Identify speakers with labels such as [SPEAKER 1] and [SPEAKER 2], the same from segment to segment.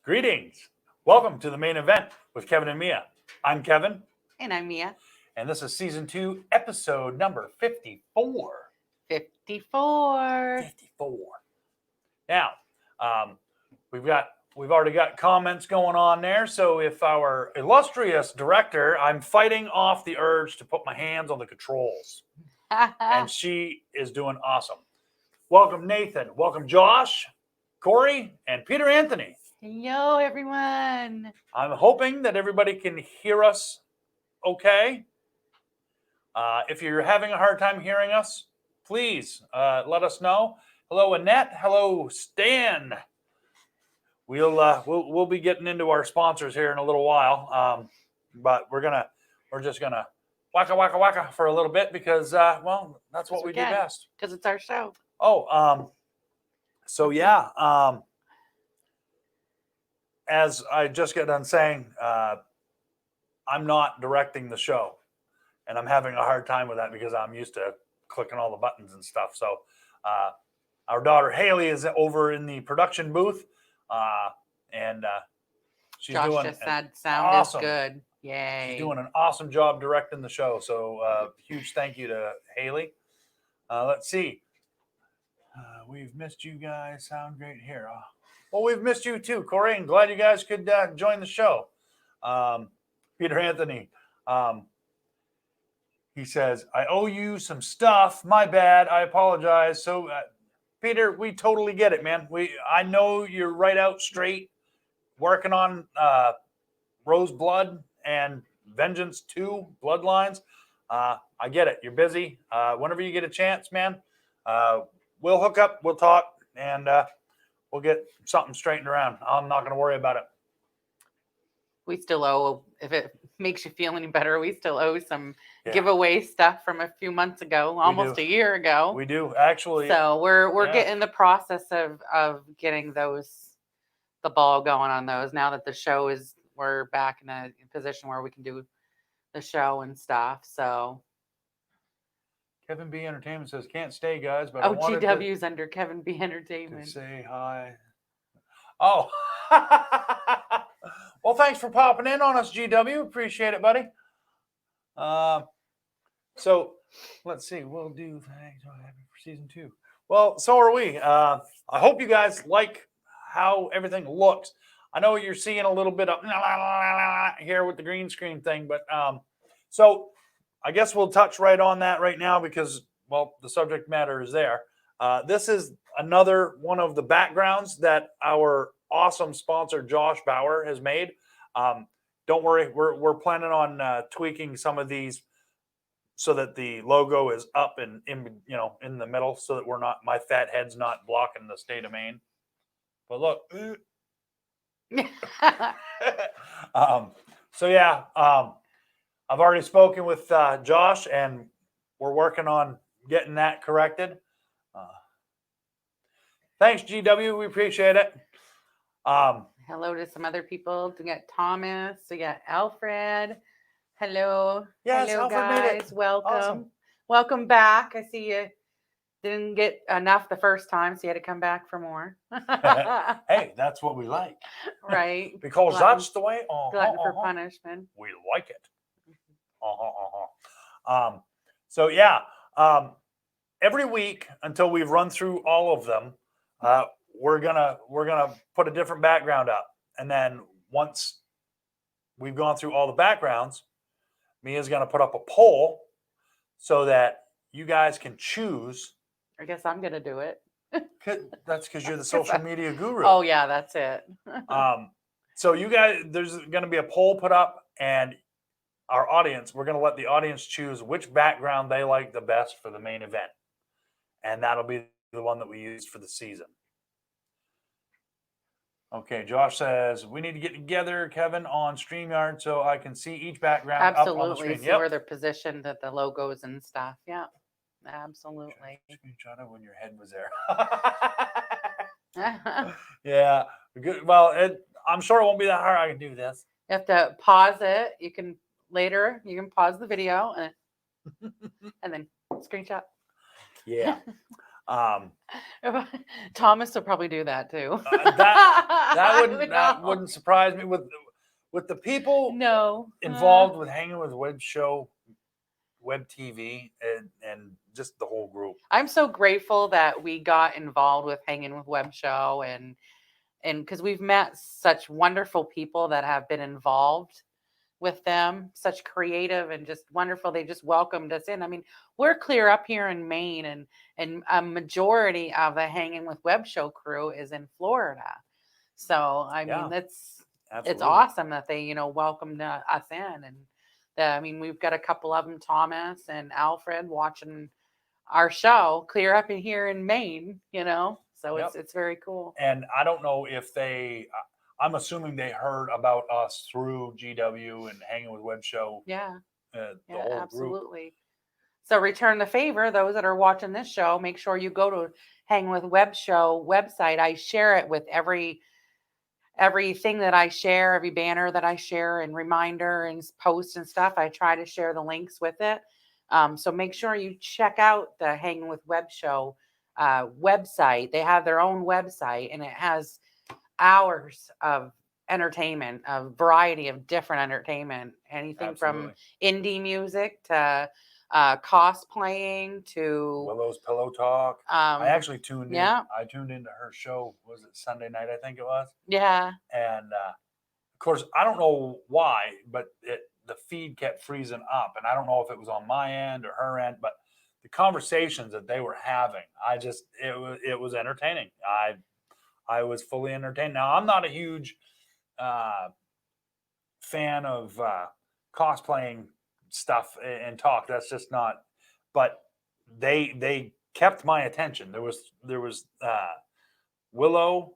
[SPEAKER 1] Greetings. Welcome to the Maine Event with Kevin and Mia. I'm Kevin.
[SPEAKER 2] And I'm Mia.
[SPEAKER 1] And this is season 2, episode number 54.
[SPEAKER 2] 54.
[SPEAKER 1] 54. Now, we've already got comments going on there. So if our illustrious director, I'm fighting off the urge to put my hands on the controls. And she is doing awesome. Welcome, Nathan. Welcome, Josh, Corey, and Peter Anthony.
[SPEAKER 2] Hello, everyone.
[SPEAKER 1] I'm hoping that everybody can hear us okay. If you're having a hard time hearing us, please let us know. Hello, Annette. Hello, Stan. We'll be getting into our sponsors here in a little while, but we're just gonna waka for a little bit because that's what we do best.
[SPEAKER 2] Because it's our show.
[SPEAKER 1] Oh, so yeah. As I just got done saying, I'm not directing the show, and I'm having a hard time with that because I'm used to clicking all the buttons and stuff. So our daughter Haley is over in the production booth, and she's
[SPEAKER 2] Josh
[SPEAKER 1] doing
[SPEAKER 2] just said sound
[SPEAKER 1] awesome,
[SPEAKER 2] is good. Yay.
[SPEAKER 1] She's doing an awesome job directing the show. So huge thank you to Haley. Let's see. We've missed you guys. Sound great here. Well, we've missed you too, Corey, and glad you guys could join the show. Peter Anthony, he says, I owe you some stuff. My bad. I apologize. So, Peter, we totally get it, man. I know you're right out straight working on Rose Blood and Vengeance 2 Bloodlines. I get it. You're busy. Whenever you get a chance, man, we'll hook up, we'll talk, and we'll get something straightened around. I'm not going to worry about it.
[SPEAKER 2] We still owe, if it makes you feel any better, we still owe some giveaway stuff from a few months ago, almost a year ago.
[SPEAKER 1] We do, actually.
[SPEAKER 2] So we're getting the process of getting the ball going on those now that the show we're back in a position where we can do the show and stuff. So
[SPEAKER 1] Kevin B. Entertainment says, can't stay, guys, but
[SPEAKER 2] GW's under Kevin B. Entertainment.
[SPEAKER 1] To say hi. Oh. Well, thanks for popping in on us, GW. Appreciate it, buddy. So, let's see. We'll do thanks for season 2. Well, so are we. I hope you guys like how everything looks. I know you're seeing a little bit of here with the green screen thing, but so I guess we'll touch right on that right now because, well, the subject matter is there. This is another one of the backgrounds that our awesome sponsor, Josh Bauer, has made. Don't worry, we're planning on tweaking some of these so that the logo is up and in the middle so that my fat head's not blocking the state of Maine. But look. So yeah, I've already spoken with Josh, and we're working on getting that corrected. Thanks, GW. We appreciate it.
[SPEAKER 2] Hello to some other people. We got Thomas. We got Alfred. Hello.
[SPEAKER 1] Yes,
[SPEAKER 2] hello,
[SPEAKER 1] Alfred
[SPEAKER 2] guys.
[SPEAKER 1] made it.
[SPEAKER 2] Welcome.
[SPEAKER 1] Awesome.
[SPEAKER 2] Welcome back. I see you didn't get enough the first time, so you had to come back for more.
[SPEAKER 1] Hey, that's what we like.
[SPEAKER 2] Right.
[SPEAKER 1] Because
[SPEAKER 2] glutton,
[SPEAKER 1] that's the way.
[SPEAKER 2] Glutton for punishment.
[SPEAKER 1] We like it. So yeah, every week until we've run through all of them, we're gonna put a different background up, and then once we've gone through all the backgrounds, Mia's gonna put up a poll so that you guys can choose.
[SPEAKER 2] I guess I'm gonna do it.
[SPEAKER 1] That's because you're the social media guru.
[SPEAKER 2] Oh yeah, that's it.
[SPEAKER 1] So you guys, there's gonna be a poll put up, and our audience, we're gonna let the audience choose which background they like the best for the main event, and that'll be the one that we use for the season. Okay, Josh says, we need to get together, Kevin, on StreamYard so I can see each background up on the screen.
[SPEAKER 2] See where they're positioned, at the logos and stuff. Yeah, absolutely.
[SPEAKER 1] Screenshot of when your head was there. Yeah, good. Well, I'm sure it won't be that hard. I can do this.
[SPEAKER 2] You have to pause it. You can pause the video and then screenshot.
[SPEAKER 1] Yeah.
[SPEAKER 2] Thomas will probably do that too.
[SPEAKER 1] That wouldn't surprise me with the people
[SPEAKER 2] no
[SPEAKER 1] involved with Hanging with Web TV and just the whole group.
[SPEAKER 2] I'm so grateful that we got involved with Hanging with Web Show and because we've met such wonderful people that have been involved with them, such creative and just wonderful. They just welcomed us in. I mean, we're clear up here in Maine, and a majority of the Hanging with Web Show crew is in Florida. So I mean, it's awesome that they welcomed us in, and I mean, we've got a couple of them, Thomas and Alfred, watching our show clear up in here in Maine. So it's very cool.
[SPEAKER 1] And I don't know if I'm assuming they heard about us through GW and Hanging with Web Show.
[SPEAKER 2] Yeah.
[SPEAKER 1] The whole
[SPEAKER 2] absolutely.
[SPEAKER 1] Group.
[SPEAKER 2] So return the favor, those that are watching this show, make sure you go to Hanging with Web Show website. I share it with everything that I share, every banner that I share and reminder and post and stuff. I try to share the links with it. So make sure you check out the Hanging with Web Show website. They have their own website, and it has hours of entertainment, a variety of different entertainment, anything from indie music to cosplaying to
[SPEAKER 1] Willow's Pillow Talk. I actually tuned in. I tuned into her show. Was it Sunday night? I think it was.
[SPEAKER 2] Yeah.
[SPEAKER 1] And of course, I don't know why, but the feed kept freezing up, and I don't know if it was on my end or her end, but the conversations that they were having, it was entertaining. I was fully entertained. Now, I'm not a huge fan of cosplaying stuff and talk. That's just not. But they kept my attention. There was Willow,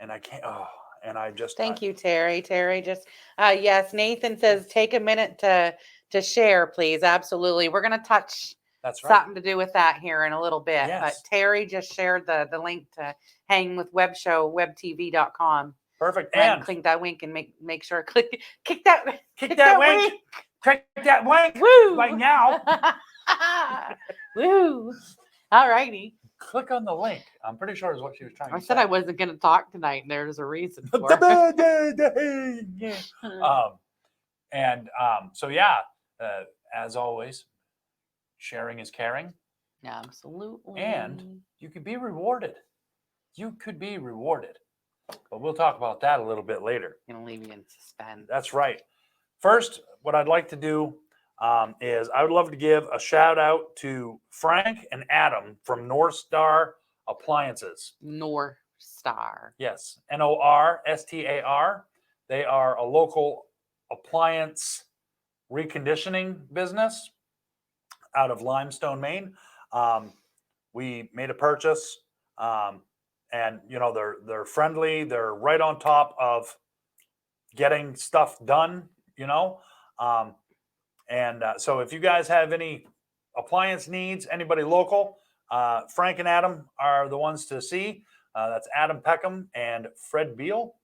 [SPEAKER 1] and I can't. Oh, and I just.
[SPEAKER 2] Thank you, Terry. Terry just yes. Nathan says take a minute to share, please. Absolutely, we're gonna touch.
[SPEAKER 1] That's right.
[SPEAKER 2] Something to do with that here in a little bit.
[SPEAKER 1] Yes.
[SPEAKER 2] But Terry just shared the link to Hanging with Web Show, WebTV.com.
[SPEAKER 1] Perfect.
[SPEAKER 2] And click that link and make sure kick that
[SPEAKER 1] link. Click that link.
[SPEAKER 2] Woo!
[SPEAKER 1] Right now.
[SPEAKER 2] Woo! All righty.
[SPEAKER 1] Click on the link. I'm pretty sure is what she was trying to say.
[SPEAKER 2] I said I wasn't going to talk tonight, and there's a reason for
[SPEAKER 1] it. So yeah, as always, sharing is caring.
[SPEAKER 2] Absolutely.
[SPEAKER 1] And you could be rewarded. You could be rewarded. But we'll talk about that a little bit later.
[SPEAKER 2] I'm going to leave you in suspense.
[SPEAKER 1] That's right. First, what I'd like to do is I would love to give a shout out to Frank and Adam from North Star Appliances.
[SPEAKER 2] North Star.
[SPEAKER 1] Yes. NORSTAR. They are a local appliance reconditioning business out of Limestone, Maine. We made a purchase, and they're friendly. They're right on top of getting stuff done. So if you guys have any appliance needs, anybody local, Frank and Adam are the ones to see. That's Adam Peckham and Fred Beal.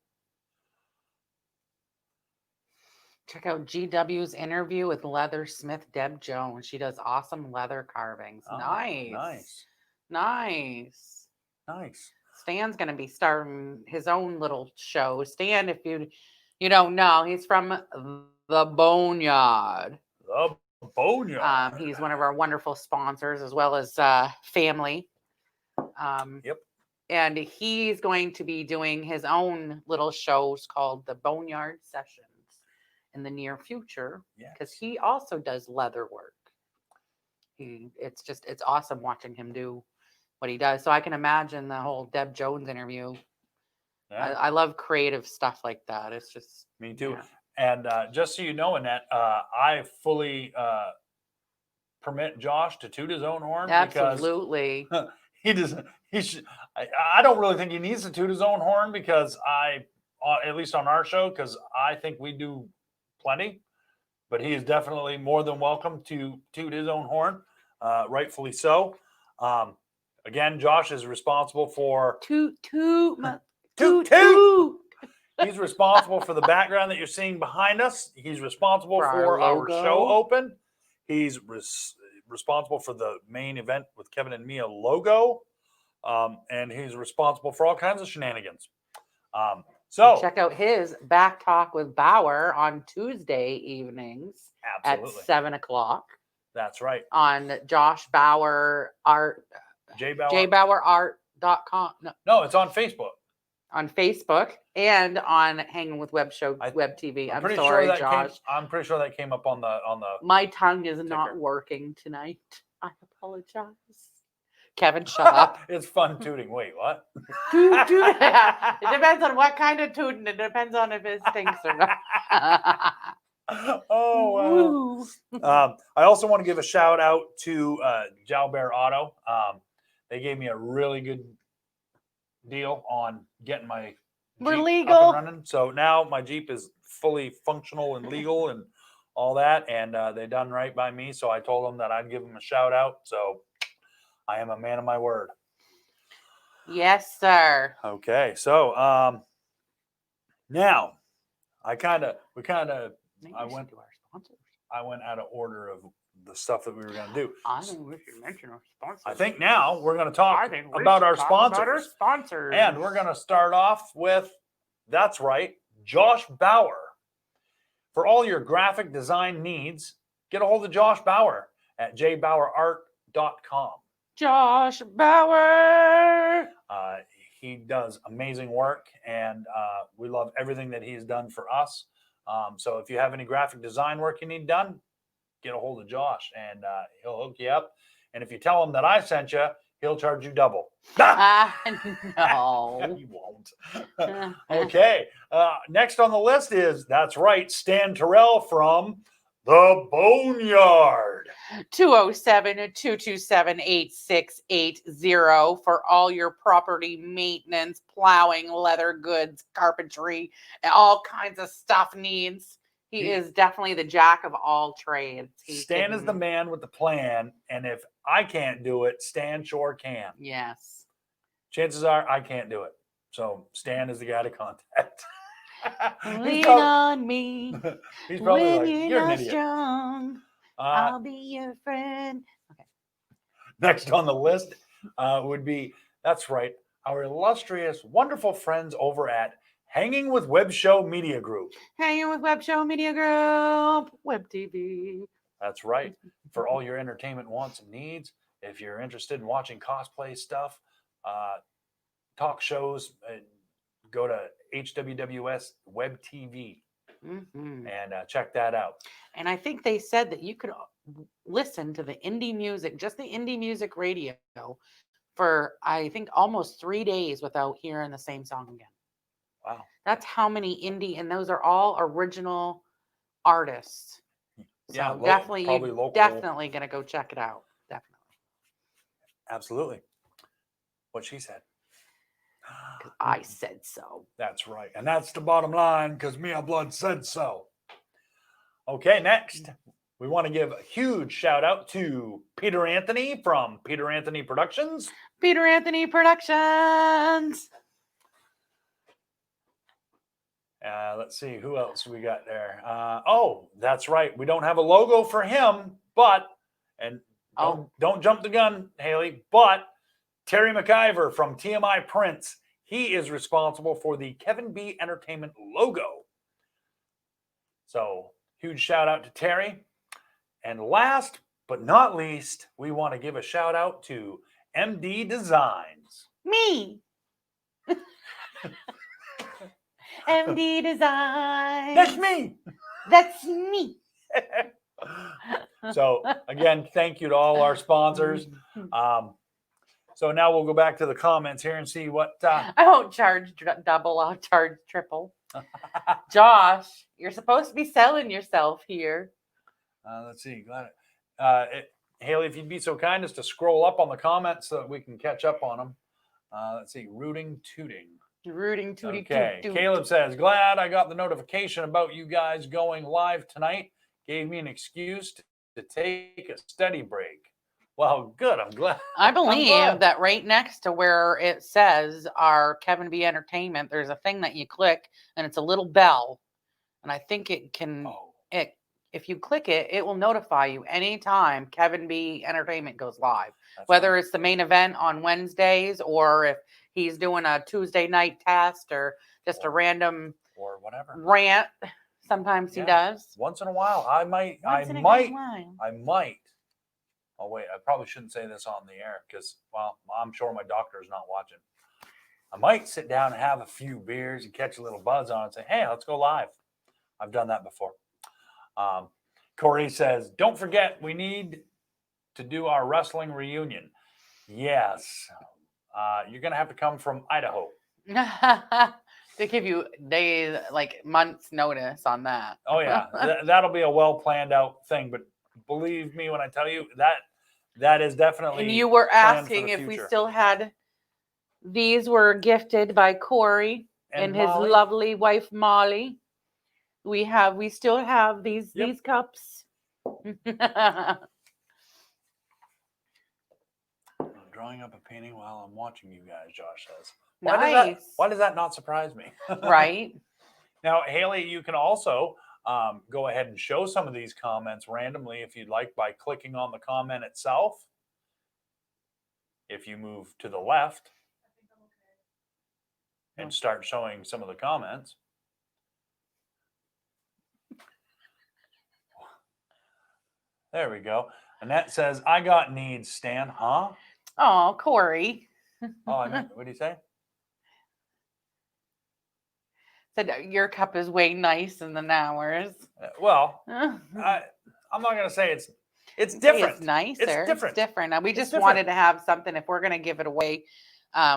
[SPEAKER 2] Check out GW's interview with leathersmith Deb Jones. She does awesome leather carvings.
[SPEAKER 1] Oh,
[SPEAKER 2] nice. Stan's going to be starting his own little show. Stan, if you don't know, he's from the Boneyard.
[SPEAKER 1] The Boneyard.
[SPEAKER 2] He's one of our wonderful sponsors as well as family.
[SPEAKER 1] Yep.
[SPEAKER 2] And he's going to be doing his own little shows called the Boneyard Sessions in the near future, because he also does leather work. It's awesome watching him do what he does. So I can imagine the whole Deb Jones interview. Yeah. I love creative stuff like that. It's just
[SPEAKER 1] me too. Yeah. And just so you know, Annette, I fully permit Josh to toot his own horn.
[SPEAKER 2] Absolutely.
[SPEAKER 1] Because he doesn't. I don't really think he needs to toot his own horn because at least on our show, because I think we do plenty, but he is definitely more than welcome to toot his own horn, rightfully so. Again, Josh is responsible for
[SPEAKER 2] toot.
[SPEAKER 1] He's responsible for the background that you're seeing behind us. He's responsible for our show open. He's responsible for the Maine Event with Kevin and Mia logo. and he's responsible for all kinds of shenanigans. So
[SPEAKER 2] check out his Back Talk with Bauer on Tuesday evenings
[SPEAKER 1] absolutely,
[SPEAKER 2] at 7:00
[SPEAKER 1] that's right.
[SPEAKER 2] on Josh Bauer Art, JBauerArt.com.
[SPEAKER 1] No, it's on Facebook.
[SPEAKER 2] On Facebook and on Hangin with Web TV. I'm sorry, Josh.
[SPEAKER 1] I'm pretty sure that came up on the
[SPEAKER 2] My tongue is not working tonight. I apologize. Kevin, shut up.
[SPEAKER 1] It's fun tooting. Wait, what?
[SPEAKER 2] Toot, toot. It depends on what kind of tooting. It depends on if it stinks or not.
[SPEAKER 1] Oh, I also want to give a shout out to JBauerArt. They gave me a really good deal on getting my
[SPEAKER 2] We're
[SPEAKER 1] Jeep
[SPEAKER 2] legal.
[SPEAKER 1] up and running. So now my Jeep is fully functional and legal and all that, and they done right by me. So I told them that I'd give them a shout out. So I am a man of my word.
[SPEAKER 2] Yes, sir.
[SPEAKER 1] Okay, so now I went out of order of the stuff that we were going to do.
[SPEAKER 2] I think we should mention our sponsors.
[SPEAKER 1] I think now we're going to talk about our sponsors. And we're going to start off with, that's right, Josh Bauer. For all your graphic design needs, get a hold of Josh Bauer at JBauerArt.com.
[SPEAKER 2] Josh Bauer.
[SPEAKER 1] He does amazing work, and we love everything that he's done for us. So if you have any graphic design work you need done, get a hold of Josh, and he'll hook you up. And if you tell him that I sent you, he'll charge you double.
[SPEAKER 2] No.
[SPEAKER 1] He won't. Okay. Next on the list is, that's right, Stan Terrell from The Boneyard.
[SPEAKER 2] 207-227-8680 for all your property maintenance, plowing, leather goods, carpentry, and all kinds of stuff needs. He is definitely the jack of all trades.
[SPEAKER 1] Stan is the man with the plan, and if I can't do it, Stan sure can.
[SPEAKER 2] Yes.
[SPEAKER 1] Chances are I can't do it. So Stan is the guy to contact.
[SPEAKER 2] Lean on me.
[SPEAKER 1] He's probably
[SPEAKER 2] when
[SPEAKER 1] like, you're an idiot.
[SPEAKER 2] Strong, I'll be your friend. Okay.
[SPEAKER 1] Next on the list would be, that's right, our illustrious, wonderful friends over at Hanging with Web Show Media Group.
[SPEAKER 2] Hanging with Web Show Media Group, Web TV.
[SPEAKER 1] That's right. For all your entertainment wants and needs, if you're interested in watching cosplay stuff, talk shows, go to HWWS WebTV and check that out.
[SPEAKER 2] And I think they said that you could listen to the indie music, just the indie music radio, for I think almost 3 days without hearing the same song again.
[SPEAKER 1] Wow.
[SPEAKER 2] That's how many indie, and those are all original artists. So
[SPEAKER 1] Yeah,
[SPEAKER 2] definitely,
[SPEAKER 1] local.
[SPEAKER 2] Definitely going to go check it out. Definitely.
[SPEAKER 1] Absolutely. What she said.
[SPEAKER 2] I said so.
[SPEAKER 1] That's right. And that's the bottom line, because Mia Blood said so. Okay, next, we want to give a huge shout out to Peter Anthony from Peter Anthony Productions.
[SPEAKER 2] Peter Anthony Productions.
[SPEAKER 1] Let's see, who else we got there? Oh, that's right. We don't have a logo for him, but, and don't jump the gun, Haley, but Terry McIver from TMI Prints, he is responsible for the Kevin B Entertainment logo. So, huge shout out to Terry. And last but not least, we want to give a shout out to MD Designs.
[SPEAKER 2] Me. MD Designs.
[SPEAKER 1] That's me.
[SPEAKER 2] That's me.
[SPEAKER 1] So, again, thank you to all our sponsors. So now we'll go back to the comments here and see what...
[SPEAKER 2] I won't charge double, I'll charge triple. Josh, you're supposed to be selling yourself here.
[SPEAKER 1] Let's see. Haley, if you'd be so kind as to scroll up on the comments so that we can catch up on them. Let's see. Rooting Tooting. Okay. Caleb says, glad I got the notification about you guys going live tonight. Gave me an excuse to take a study break. Well, good. I'm glad.
[SPEAKER 2] I believe that right next to where it says our Kevin B Entertainment, there's a thing that you click and it's a little bell. And I think it can, if you click it, it will notify you anytime Kevin B Entertainment goes live.
[SPEAKER 1] That's
[SPEAKER 2] Whether
[SPEAKER 1] right.
[SPEAKER 2] it's the main event on Wednesdays or if he's doing a Tuesday night test or just a random
[SPEAKER 1] or whatever
[SPEAKER 2] rant. Sometimes he does.
[SPEAKER 1] Once in a while, I might. Oh wait, I probably shouldn't say this on the air because, well, I'm sure my doctor is not watching. I might sit down and have a few beers and catch a little buzz on it and say, "Hey, let's go live." I've done that before. Corey says, "Don't forget, we need to do our wrestling reunion." Yes, you're gonna have to come from Idaho.
[SPEAKER 2] They give you days, like months notice on that.
[SPEAKER 1] Oh yeah, that'll be a well planned out thing. But believe me when I tell you that is definitely.
[SPEAKER 2] And you were
[SPEAKER 1] planned for
[SPEAKER 2] asking
[SPEAKER 1] the
[SPEAKER 2] if we
[SPEAKER 1] future.
[SPEAKER 2] still had. These were gifted by Corey and his
[SPEAKER 1] Molly.
[SPEAKER 2] lovely wife Molly. We still have these cups.
[SPEAKER 1] I'm drawing up a painting while I'm watching you guys, Josh says. Why does that not surprise me?
[SPEAKER 2] Right.
[SPEAKER 1] Now, Haley, you can also go ahead and show some of these comments randomly if you'd like by clicking on the comment itself. If you move to the left and start showing some of the comments. There we go. Annette says, "I got needs, Stan." Huh?
[SPEAKER 2] Oh, Corey.
[SPEAKER 1] Oh, what did he say?
[SPEAKER 2] Said your cup is way nicer than ours.
[SPEAKER 1] Well, I'm not going to say it's different.
[SPEAKER 2] It's nicer.
[SPEAKER 1] It's different.
[SPEAKER 2] We just wanted to have something. If we're going to give it away,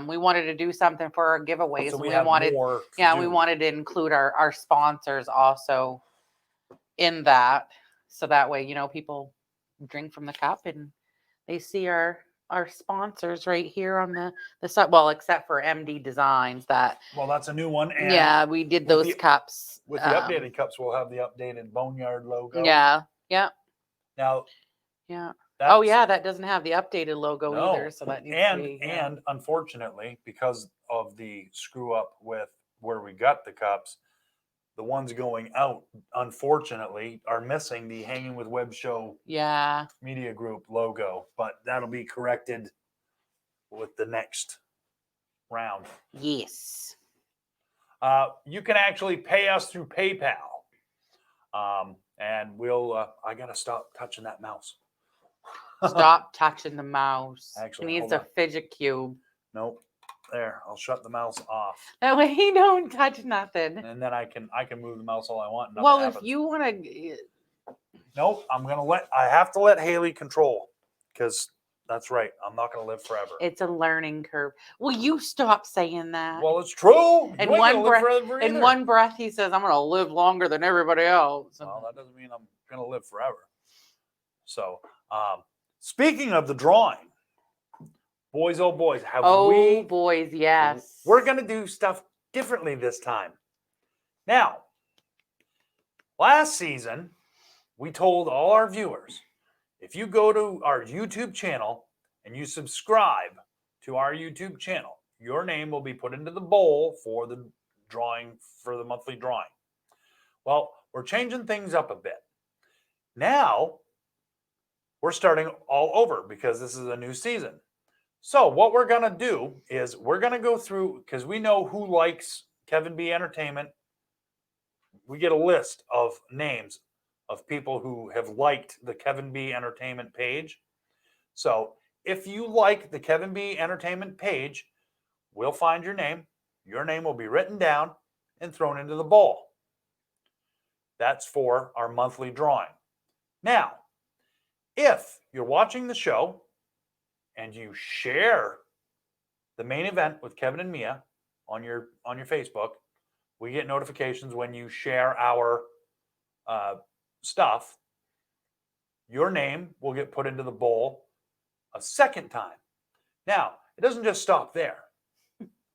[SPEAKER 2] we wanted to do something for our giveaways.
[SPEAKER 1] So we
[SPEAKER 2] wanted to include our sponsors also in that. So that way, people drink from the cup and they see our sponsors right here on the side. Well, except for MD Designs
[SPEAKER 1] well, that's a new one. And
[SPEAKER 2] we did those cups.
[SPEAKER 1] With the updated cups, we'll have the updated Boneyard logo.
[SPEAKER 2] Yeah.
[SPEAKER 1] Now.
[SPEAKER 2] Yeah. That doesn't have the updated logo either. So that needs to be.
[SPEAKER 1] And unfortunately, because of the screw up with where we got the cups, the ones going out, unfortunately, are missing the Hangin with Web Show Media Group logo. But that'll be corrected with the next round.
[SPEAKER 2] Yes.
[SPEAKER 1] You can actually pay us through PayPal. And we'll, I got to stop touching that mouse.
[SPEAKER 2] Stop touching the mouse.
[SPEAKER 1] Actually,
[SPEAKER 2] he needs a fidget cube.
[SPEAKER 1] Nope. There, I'll shut the mouse off.
[SPEAKER 2] That way he don't touch nothing.
[SPEAKER 1] And then I can move the mouse all I want.
[SPEAKER 2] Well, if you want to.
[SPEAKER 1] Nope, I have to let Haley control because that's right. I'm not going to live forever.
[SPEAKER 2] It's a learning curve. Will you stop saying that?
[SPEAKER 1] Well, it's true.
[SPEAKER 2] In one breath, he says, "I'm going to live longer than everybody else."
[SPEAKER 1] Well, that doesn't mean I'm going to live forever. So, speaking of the drawing, boys, oh boys,
[SPEAKER 2] boys, yes.
[SPEAKER 1] We're going to do stuff differently this time. Now, last season, we told all our viewers, if you go to our YouTube channel and you subscribe to our YouTube channel, your name will be put into the bowl for the drawing, for the monthly drawing. Well, we're changing things up a bit. Now, we're starting all over because this is a new season. So what we're going to do is we're going to go through, because we know who likes Kevin B Entertainment. We get a list of names of people who have liked the Kevin B Entertainment page. So if you like the Kevin B Entertainment page, we'll find your name. Your name will be written down and thrown into the bowl. That's for our monthly drawing. Now, if you're watching the show and you share the main event with Kevin and Mia on your Facebook, we get notifications when you share our stuff. Your name will get put into the bowl a second time. Now, it doesn't just stop there.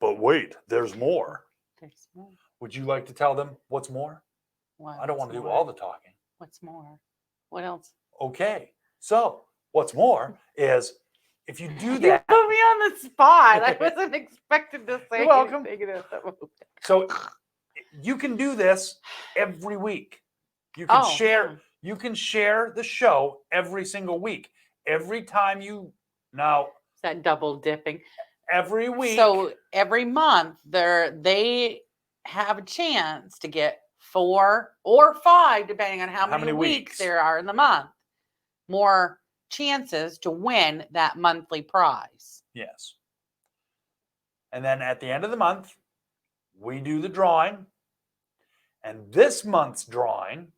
[SPEAKER 1] But wait, there's more.
[SPEAKER 2] There's more.
[SPEAKER 1] Would you like to tell them what's more? I don't want to do all the talking.
[SPEAKER 2] What's more? What else?
[SPEAKER 1] Okay. So, what's more is if you do that.
[SPEAKER 2] You put me on the spot. I wasn't expecting to say
[SPEAKER 1] You're welcome.
[SPEAKER 2] anything.
[SPEAKER 1] So, you can do this every week. You can You can share the show every single week. Every time you now
[SPEAKER 2] Is that double dipping?
[SPEAKER 1] every week.
[SPEAKER 2] So every month they have a chance to get 4 or 5, depending on how many weeks there are in the month, more chances to win that monthly prize.
[SPEAKER 1] Yes. And then at the end of the month, we do the drawing. And this month's drawing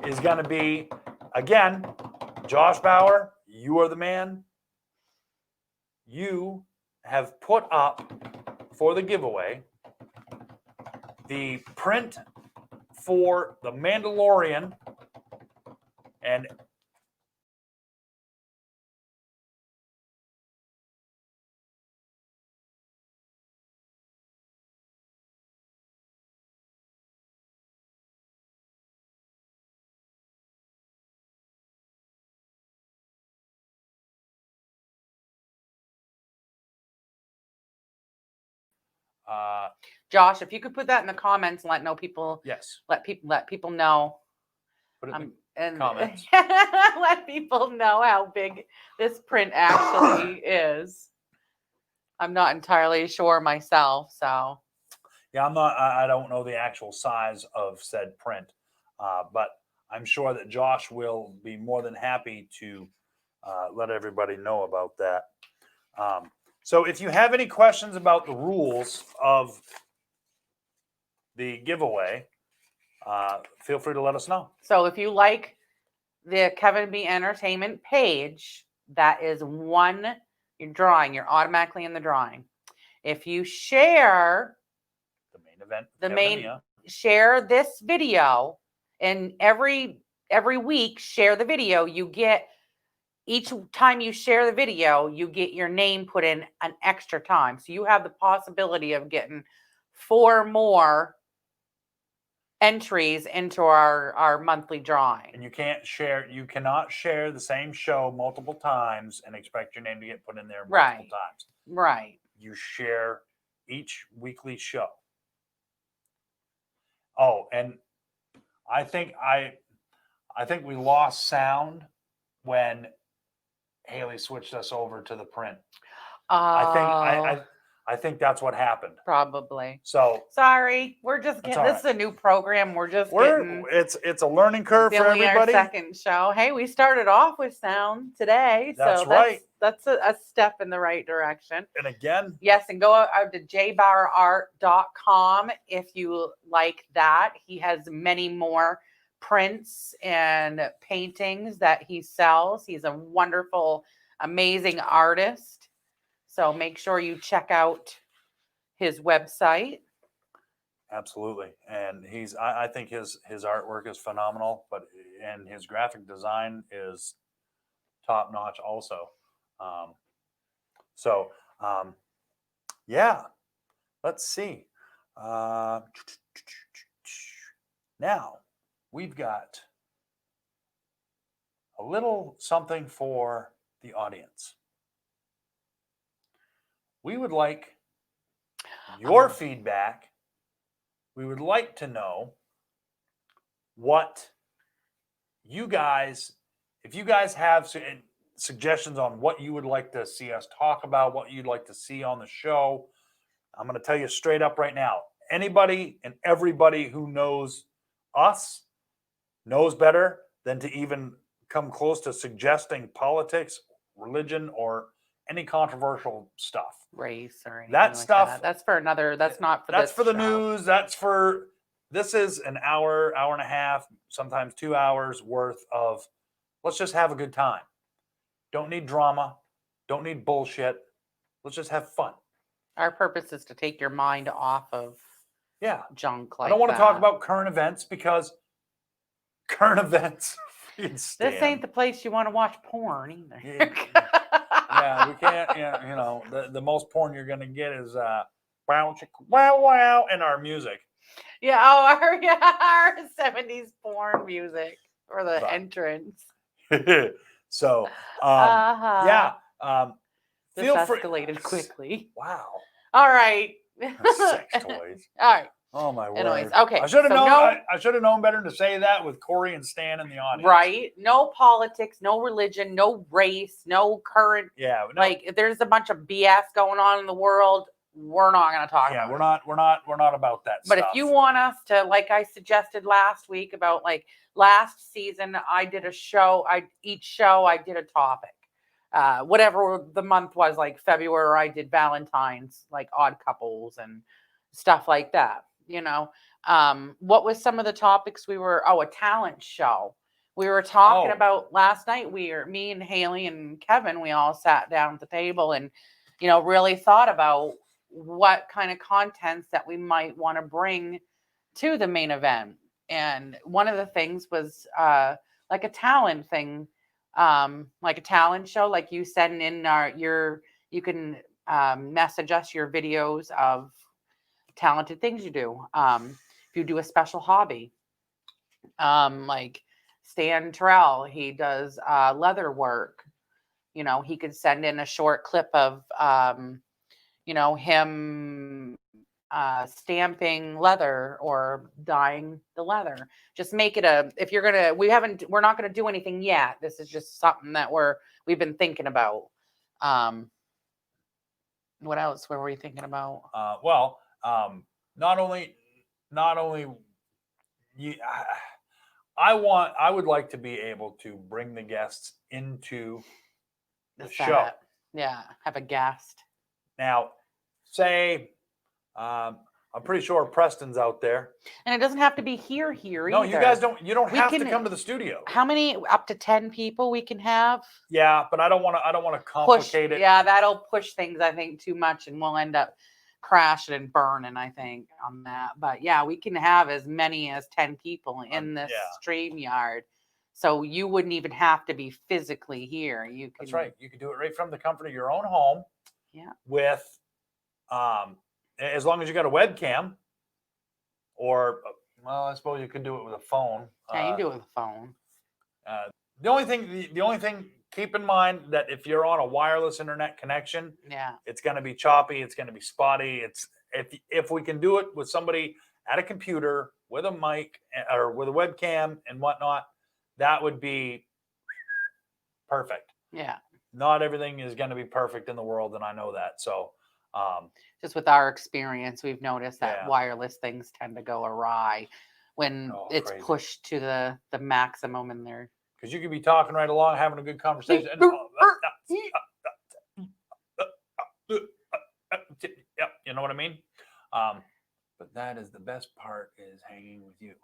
[SPEAKER 1] is going to be, again, Josh Bauer, you are the man. You have put up for the giveaway the print for The Mandalorian and
[SPEAKER 2] Josh, if you could put that in the comments and let people know.
[SPEAKER 1] Put it in
[SPEAKER 2] and
[SPEAKER 1] comments.
[SPEAKER 2] let people know how big this print actually is. I'm not entirely sure myself, so.
[SPEAKER 1] Yeah, I don't know the actual size of said print, but I'm sure that Josh will be more than happy to let everybody know about that. So if you have any questions about the rules of the giveaway, feel free to let us know.
[SPEAKER 2] So if you like the Kevin B Entertainment page, that is you're drawing. You're automatically in the drawing. If you share
[SPEAKER 1] the main event,
[SPEAKER 2] share this video, and every week share the video, you get, each time you share the video, you get your name put in an extra time. So you have the possibility of getting 4 more entries into our monthly drawing.
[SPEAKER 1] And you cannot share the same show multiple times and expect your name to get put in there multiple times.
[SPEAKER 2] Right.
[SPEAKER 1] You share each weekly show. Oh, and I think we lost sound when Haley switched us over to the print. I think that's what happened.
[SPEAKER 2] Probably.
[SPEAKER 1] So
[SPEAKER 2] sorry, we're just getting. This is a new program.
[SPEAKER 1] It's a learning curve for everybody.
[SPEAKER 2] Our second show. Hey, we started off with sound today,
[SPEAKER 1] that's right.
[SPEAKER 2] That's a step in the right direction.
[SPEAKER 1] And again,
[SPEAKER 2] yes, and go out to JBauerArt.com if you like that. He has many more prints and paintings that he sells. He's a wonderful, amazing artist. So make sure you check out his website.
[SPEAKER 1] Absolutely. And I think his artwork is phenomenal, and his graphic design is top notch also. Yeah, let's see. Now we've got a little something for the audience. We would like your feedback. We would like to know what you guys, if you guys have suggestions on what you would like to see us talk about, what you'd like to see on the show. I'm going to tell you straight up right now. Anybody and everybody who knows us knows better than to even come close to suggesting politics, religion, or any controversial stuff.
[SPEAKER 2] Race or anything
[SPEAKER 1] that stuff.
[SPEAKER 2] Like that. That's for another. That's not for.
[SPEAKER 1] That's
[SPEAKER 2] this
[SPEAKER 1] for the
[SPEAKER 2] show.
[SPEAKER 1] news. This is an hour and a half, sometimes 2 hours worth of. Let's just have a good time. Don't need drama. Don't need bullshit. Let's just have fun.
[SPEAKER 2] Our purpose is to take your mind off of junk like
[SPEAKER 1] I don't want to talk about current events because current events.
[SPEAKER 2] This ain't the place you want to watch porn either.
[SPEAKER 1] Yeah, we can't. The most porn you're gonna get is wow wow and our music.
[SPEAKER 2] Yeah, our 70s porn music or the entrance.
[SPEAKER 1] So
[SPEAKER 2] this escalated quickly.
[SPEAKER 1] Wow.
[SPEAKER 2] All right.
[SPEAKER 1] Sex toys.
[SPEAKER 2] All right.
[SPEAKER 1] Oh my
[SPEAKER 2] Anyways,
[SPEAKER 1] word.
[SPEAKER 2] okay,
[SPEAKER 1] I should have
[SPEAKER 2] so
[SPEAKER 1] known.
[SPEAKER 2] no-
[SPEAKER 1] I should have known better to say that with Corey and Stan in the audience.
[SPEAKER 2] Right? No politics, no religion, no race, no current.
[SPEAKER 1] Yeah. No,
[SPEAKER 2] Like, if there's a bunch of BS going on in the world, we're not going to talk
[SPEAKER 1] yeah.
[SPEAKER 2] about it.
[SPEAKER 1] We're not about that
[SPEAKER 2] But
[SPEAKER 1] stuff.
[SPEAKER 2] if you want us to, like I suggested last week about like last season, I did a show. Each show I did a topic. Whatever the month was, like February, I did Valentine's, like odd couples and stuff like that. What was some of the topics we were? Oh, a talent show. We were talking
[SPEAKER 1] Oh.
[SPEAKER 2] about last night. Me and Haley and Kevin, we all sat down at the table and, really thought about what kind of contents that we might want to bring to the main event. And one of the things was like a talent thing, like a talent show. Like you send in you can message us your videos of talented things you do. If you do a special hobby, like Stan Terrell, he does leather work. He could send in a short clip of him stamping leather or dyeing the leather. Just make it we're not gonna do anything yet. This is just something that we've been thinking about. What else were we thinking about?
[SPEAKER 1] Not only you, I would like to be able to bring the guests into the show.
[SPEAKER 2] Setup. Yeah, have a guest.
[SPEAKER 1] Now, say, I'm pretty sure Preston's out there.
[SPEAKER 2] And it doesn't have to be here
[SPEAKER 1] No,
[SPEAKER 2] either.
[SPEAKER 1] you guys don't. You don't
[SPEAKER 2] We
[SPEAKER 1] have
[SPEAKER 2] can-
[SPEAKER 1] to come to the studio.
[SPEAKER 2] How many? Up to 10 people we can have.
[SPEAKER 1] Yeah, but I don't want to complicate it.
[SPEAKER 2] Yeah, that'll push things, I think, too much, and we'll end up crashing and burning, I think, on that. But yeah, we can have as many as 10 people in this stream yard. So you wouldn't even have to be physically here.
[SPEAKER 1] That's right. You could do it right from the comfort of your own home.
[SPEAKER 2] Yeah.
[SPEAKER 1] With, as long as you got a webcam, or I suppose you could do it with a phone.
[SPEAKER 2] Yeah, you can do it with a phone.
[SPEAKER 1] The only thing, keep in mind that if you're on a wireless internet connection, it's going to be choppy. It's going to be spotty. If we can do it with somebody at a computer with a mic or with a webcam and whatnot, that would be perfect.
[SPEAKER 2] Yeah.
[SPEAKER 1] Not everything is going to be perfect in the world, and I know that. So,
[SPEAKER 2] just with our experience, we've noticed that wireless things tend to go awry when it's
[SPEAKER 1] crazy.
[SPEAKER 2] Pushed to the maximum in there.
[SPEAKER 1] Because you could be talking right along, having a good conversation. You know what I mean? But that is the best part, is hanging with you.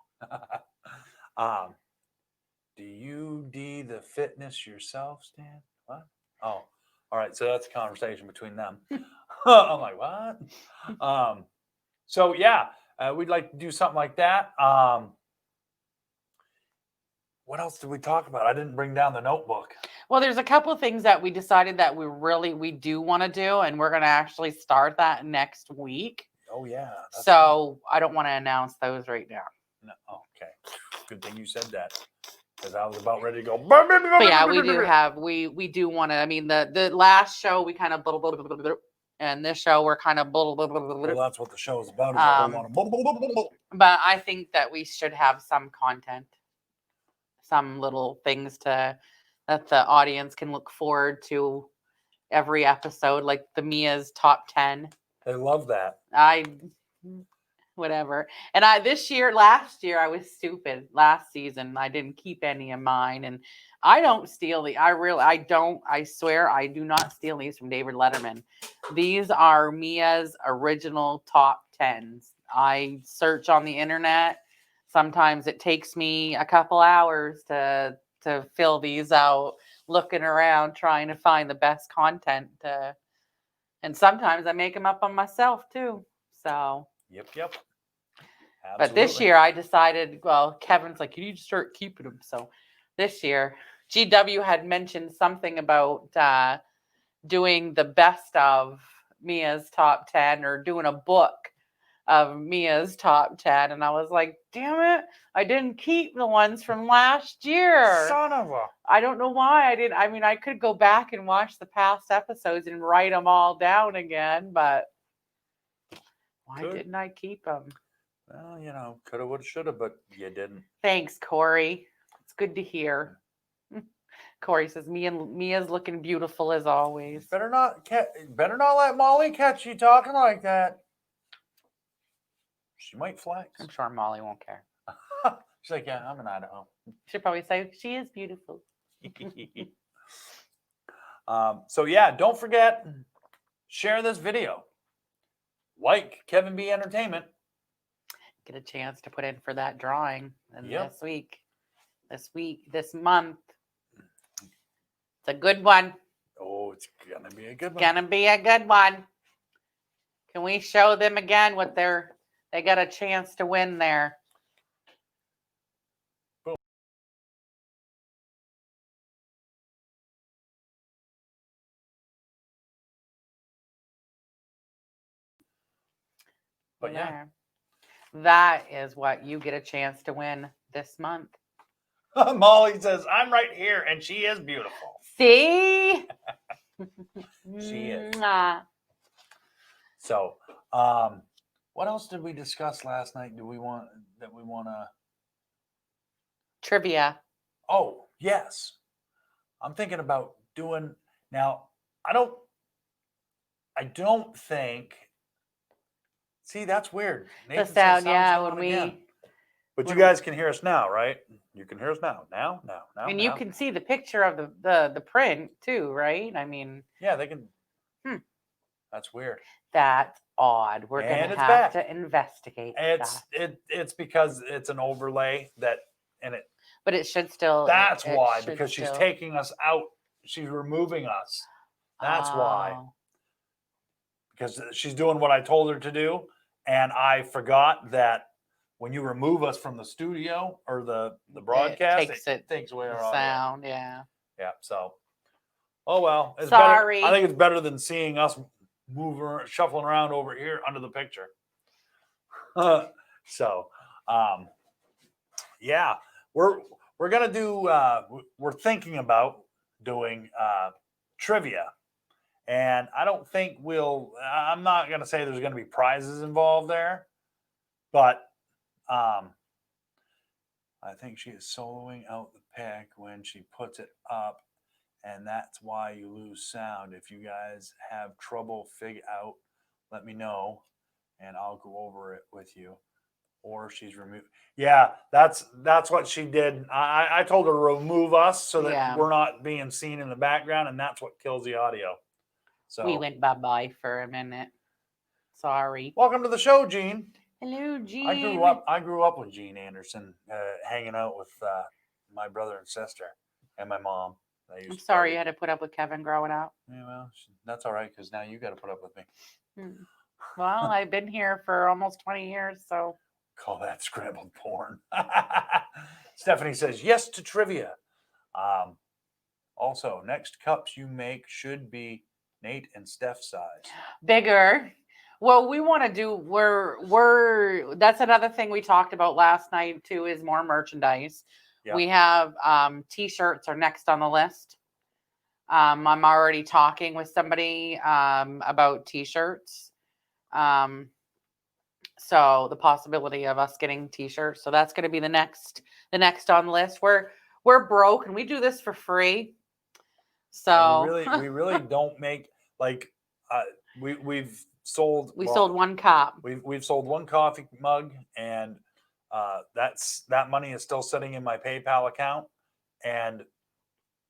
[SPEAKER 1] Do you do the fitness yourself, Stan? What? Oh, all right. So that's a conversation between them. I'm like, what? So yeah, we'd like to do something like that. What else did we talk about? I didn't bring down the notebook.
[SPEAKER 2] Well, there's a couple of things that we decided that we do want to do, and we're going to actually start that next week.
[SPEAKER 1] Oh yeah.
[SPEAKER 2] So I don't want to announce those right now.
[SPEAKER 1] No. Okay. Good thing you said that, because I was about ready to go.
[SPEAKER 2] But yeah, we do want to. I mean, the last show we kind of and this show we're kind of
[SPEAKER 1] Well, that's what the show is about.
[SPEAKER 2] But I think that we should have some content, some little things that the audience can look forward to every episode, like the Mia's top 10.
[SPEAKER 1] They love that.
[SPEAKER 2] Whatever. And last year I was stupid. Last season I didn't keep any of mine, and I don't steal I swear I do not steal these from David Letterman. These are Mia's original top 10s. I search on the internet. Sometimes it takes me a couple hours to fill these out, looking around trying to find the best content and sometimes I make them up on myself too. So
[SPEAKER 1] Yep. Absolutely.
[SPEAKER 2] But this year I decided, Kevin's like, you need to start keeping them. So this year, GW had mentioned something about doing the best of Mia's top 10 or doing a book of Mia's top 10. And I was like, damn it, I didn't keep the ones from last year.
[SPEAKER 1] Son of a.
[SPEAKER 2] I don't know why I didn't. I mean, I could go back and watch the past episodes and write them all down again, but why didn't I keep them?
[SPEAKER 1] Well, you know, coulda, woulda, shoulda, but you didn't.
[SPEAKER 2] Thanks, Corey. It's good to hear. Corey says, Mia's looking beautiful as always.
[SPEAKER 1] Better not let Molly catch you talking like that. She might flex.
[SPEAKER 2] I'm sure Molly won't care.
[SPEAKER 1] She's like, yeah, I'm in Idaho.
[SPEAKER 2] She'll probably say, she is beautiful.
[SPEAKER 1] So yeah, don't forget, share this video. Like Kevin B Entertainment.
[SPEAKER 2] Get a chance to put in for that drawing
[SPEAKER 1] Yep.
[SPEAKER 2] this month. It's a good one.
[SPEAKER 1] Oh, it's gonna be a good one.
[SPEAKER 2] Gonna be a good one. Can we show them again what they got a chance to win there?
[SPEAKER 1] But yeah,
[SPEAKER 2] that is what you get a chance to win this month.
[SPEAKER 1] Molly says, I'm right here, and she is beautiful.
[SPEAKER 2] See?
[SPEAKER 1] She is.
[SPEAKER 2] Mwah.
[SPEAKER 1] So, what else did we discuss last night? Do we want to?
[SPEAKER 2] Trivia.
[SPEAKER 1] Oh, yes. I'm thinking about doing now. I don't think. See, that's weird. Nathan
[SPEAKER 2] The
[SPEAKER 1] says
[SPEAKER 2] sound,
[SPEAKER 1] sound's
[SPEAKER 2] yeah,
[SPEAKER 1] gone
[SPEAKER 2] when we.
[SPEAKER 1] again. But you
[SPEAKER 2] when-
[SPEAKER 1] guys can hear us now, right? You can hear us now. Now.
[SPEAKER 2] And you can see the picture of the print too, right? I mean,
[SPEAKER 1] Yeah, they can.
[SPEAKER 2] Hmm.
[SPEAKER 1] That's weird.
[SPEAKER 2] that's odd. We're
[SPEAKER 1] And
[SPEAKER 2] gonna
[SPEAKER 1] it's
[SPEAKER 2] have
[SPEAKER 1] back.
[SPEAKER 2] to investigate
[SPEAKER 1] It's because it's an overlay
[SPEAKER 2] but it should still.
[SPEAKER 1] that's
[SPEAKER 2] it
[SPEAKER 1] why,
[SPEAKER 2] should
[SPEAKER 1] because she's
[SPEAKER 2] still-
[SPEAKER 1] taking us out. She's removing us. That's why.
[SPEAKER 2] Oh.
[SPEAKER 1] Because she's doing what I told her to do, and I forgot that when you remove us from the studio or the broadcast, it takes away our
[SPEAKER 2] the
[SPEAKER 1] audio.
[SPEAKER 2] sound. Yeah.
[SPEAKER 1] Yeah. So, oh well. It's
[SPEAKER 2] Sorry.
[SPEAKER 1] better. I think it's better than seeing us shuffling around over here under the picture. So, yeah, we're gonna do. We're thinking about doing trivia. And I don't think I'm not going to say there's going to be prizes involved there, but I think she is soloing out the pick when she puts it up, and that's why you lose sound. If you guys have trouble figure out, let me know, and I'll go over it with you. Or she's removed. Yeah, that's what she did. I told her to remove us so that we're not being seen in the background, and that's what kills the audio. So
[SPEAKER 2] we went bye-bye for a minute. Sorry.
[SPEAKER 1] Welcome to the show, Gene.
[SPEAKER 2] Hello, Gene.
[SPEAKER 1] I grew up with Gene Anderson, hanging out with my brother and sister and my mom.
[SPEAKER 2] I'm sorry you had to put up with Kevin growing up.
[SPEAKER 1] Yeah, well, that's all right, because now you got to put up with me.
[SPEAKER 2] Well, I've been here for almost 20 years, so.
[SPEAKER 1] Call that scrambled porn. Stephanie says yes to trivia. Also, next cups you make should be Nate and Steph size.
[SPEAKER 2] Bigger. Well, we want to do that's another thing we talked about last night too, is more merchandise.
[SPEAKER 1] Yeah.
[SPEAKER 2] We have t-shirts are next on the list. I'm already talking with somebody about t-shirts. So the possibility of us getting t-shirts. So that's going to be the next on the list. We're broke and we do this for free. So
[SPEAKER 1] we really don't make we've sold
[SPEAKER 2] sold one cup.
[SPEAKER 1] We've sold one coffee mug, and that money is still sitting in my PayPal account, and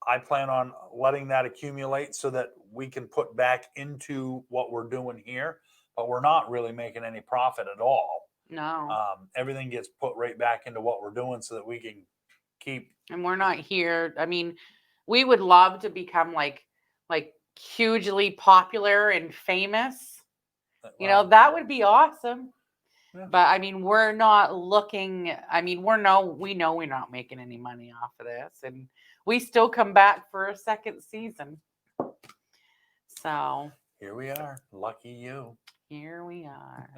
[SPEAKER 1] I plan on letting that accumulate so that we can put back into what we're doing here. But we're not really making any profit at all.
[SPEAKER 2] No.
[SPEAKER 1] Everything gets put right back into what we're doing so that we can keep.
[SPEAKER 2] And we're not here. I mean, we would love to become like hugely popular and famous. You know, that would be awesome. Yeah. But I mean, we're not looking. I mean, we know we're not making any money off of this, and we still come back for a second season. So
[SPEAKER 1] here we are. Lucky you.
[SPEAKER 2] Here we are.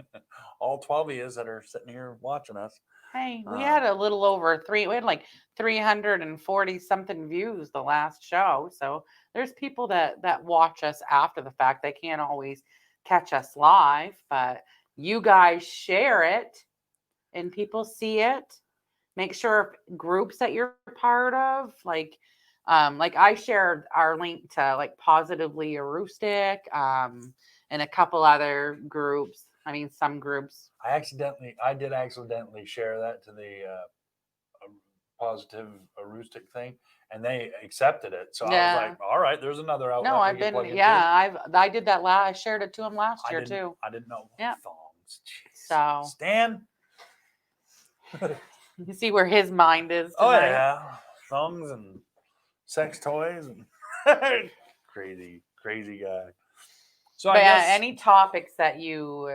[SPEAKER 1] All 12 of you that are sitting here watching us.
[SPEAKER 2] Hey, we had a little over we had like 340 something views the last show. So there's people that watch us after the fact. They can't always catch us live, but you guys share it. and people see it. Make sure groups that you're part of, like I shared our link to like Positively Aroostook, and a couple other groups. I mean, some groups.
[SPEAKER 1] I did accidentally share that to the Positive Aroostook thing, and they accepted it. So I was
[SPEAKER 2] Yeah.
[SPEAKER 1] like, all right, there's another outlet
[SPEAKER 2] No,
[SPEAKER 1] we
[SPEAKER 2] I've
[SPEAKER 1] can
[SPEAKER 2] been,
[SPEAKER 1] plug into.
[SPEAKER 2] yeah, I did that I shared it to him last year too.
[SPEAKER 1] I didn't know.
[SPEAKER 2] Yeah.
[SPEAKER 1] Thongs. Jeez.
[SPEAKER 2] So
[SPEAKER 1] Stan.
[SPEAKER 2] you see where his mind is
[SPEAKER 1] Oh
[SPEAKER 2] tonight.
[SPEAKER 1] yeah, thongs and sex toys and crazy guy. So
[SPEAKER 2] But
[SPEAKER 1] I
[SPEAKER 2] yeah,
[SPEAKER 1] guess
[SPEAKER 2] any topics that you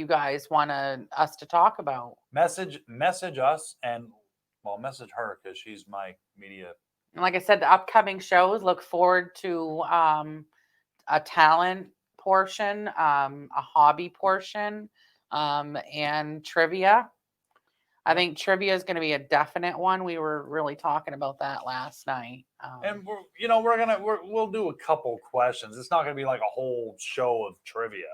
[SPEAKER 2] guys want us to talk about.
[SPEAKER 1] message us and message her because she's my media.
[SPEAKER 2] And like I said, the upcoming shows, look forward to a talent portion, a hobby portion, and trivia. I think trivia is going to be a definite one. We were really talking about that last night.
[SPEAKER 1] And we'll do a couple questions. It's not gonna be like a whole show of trivia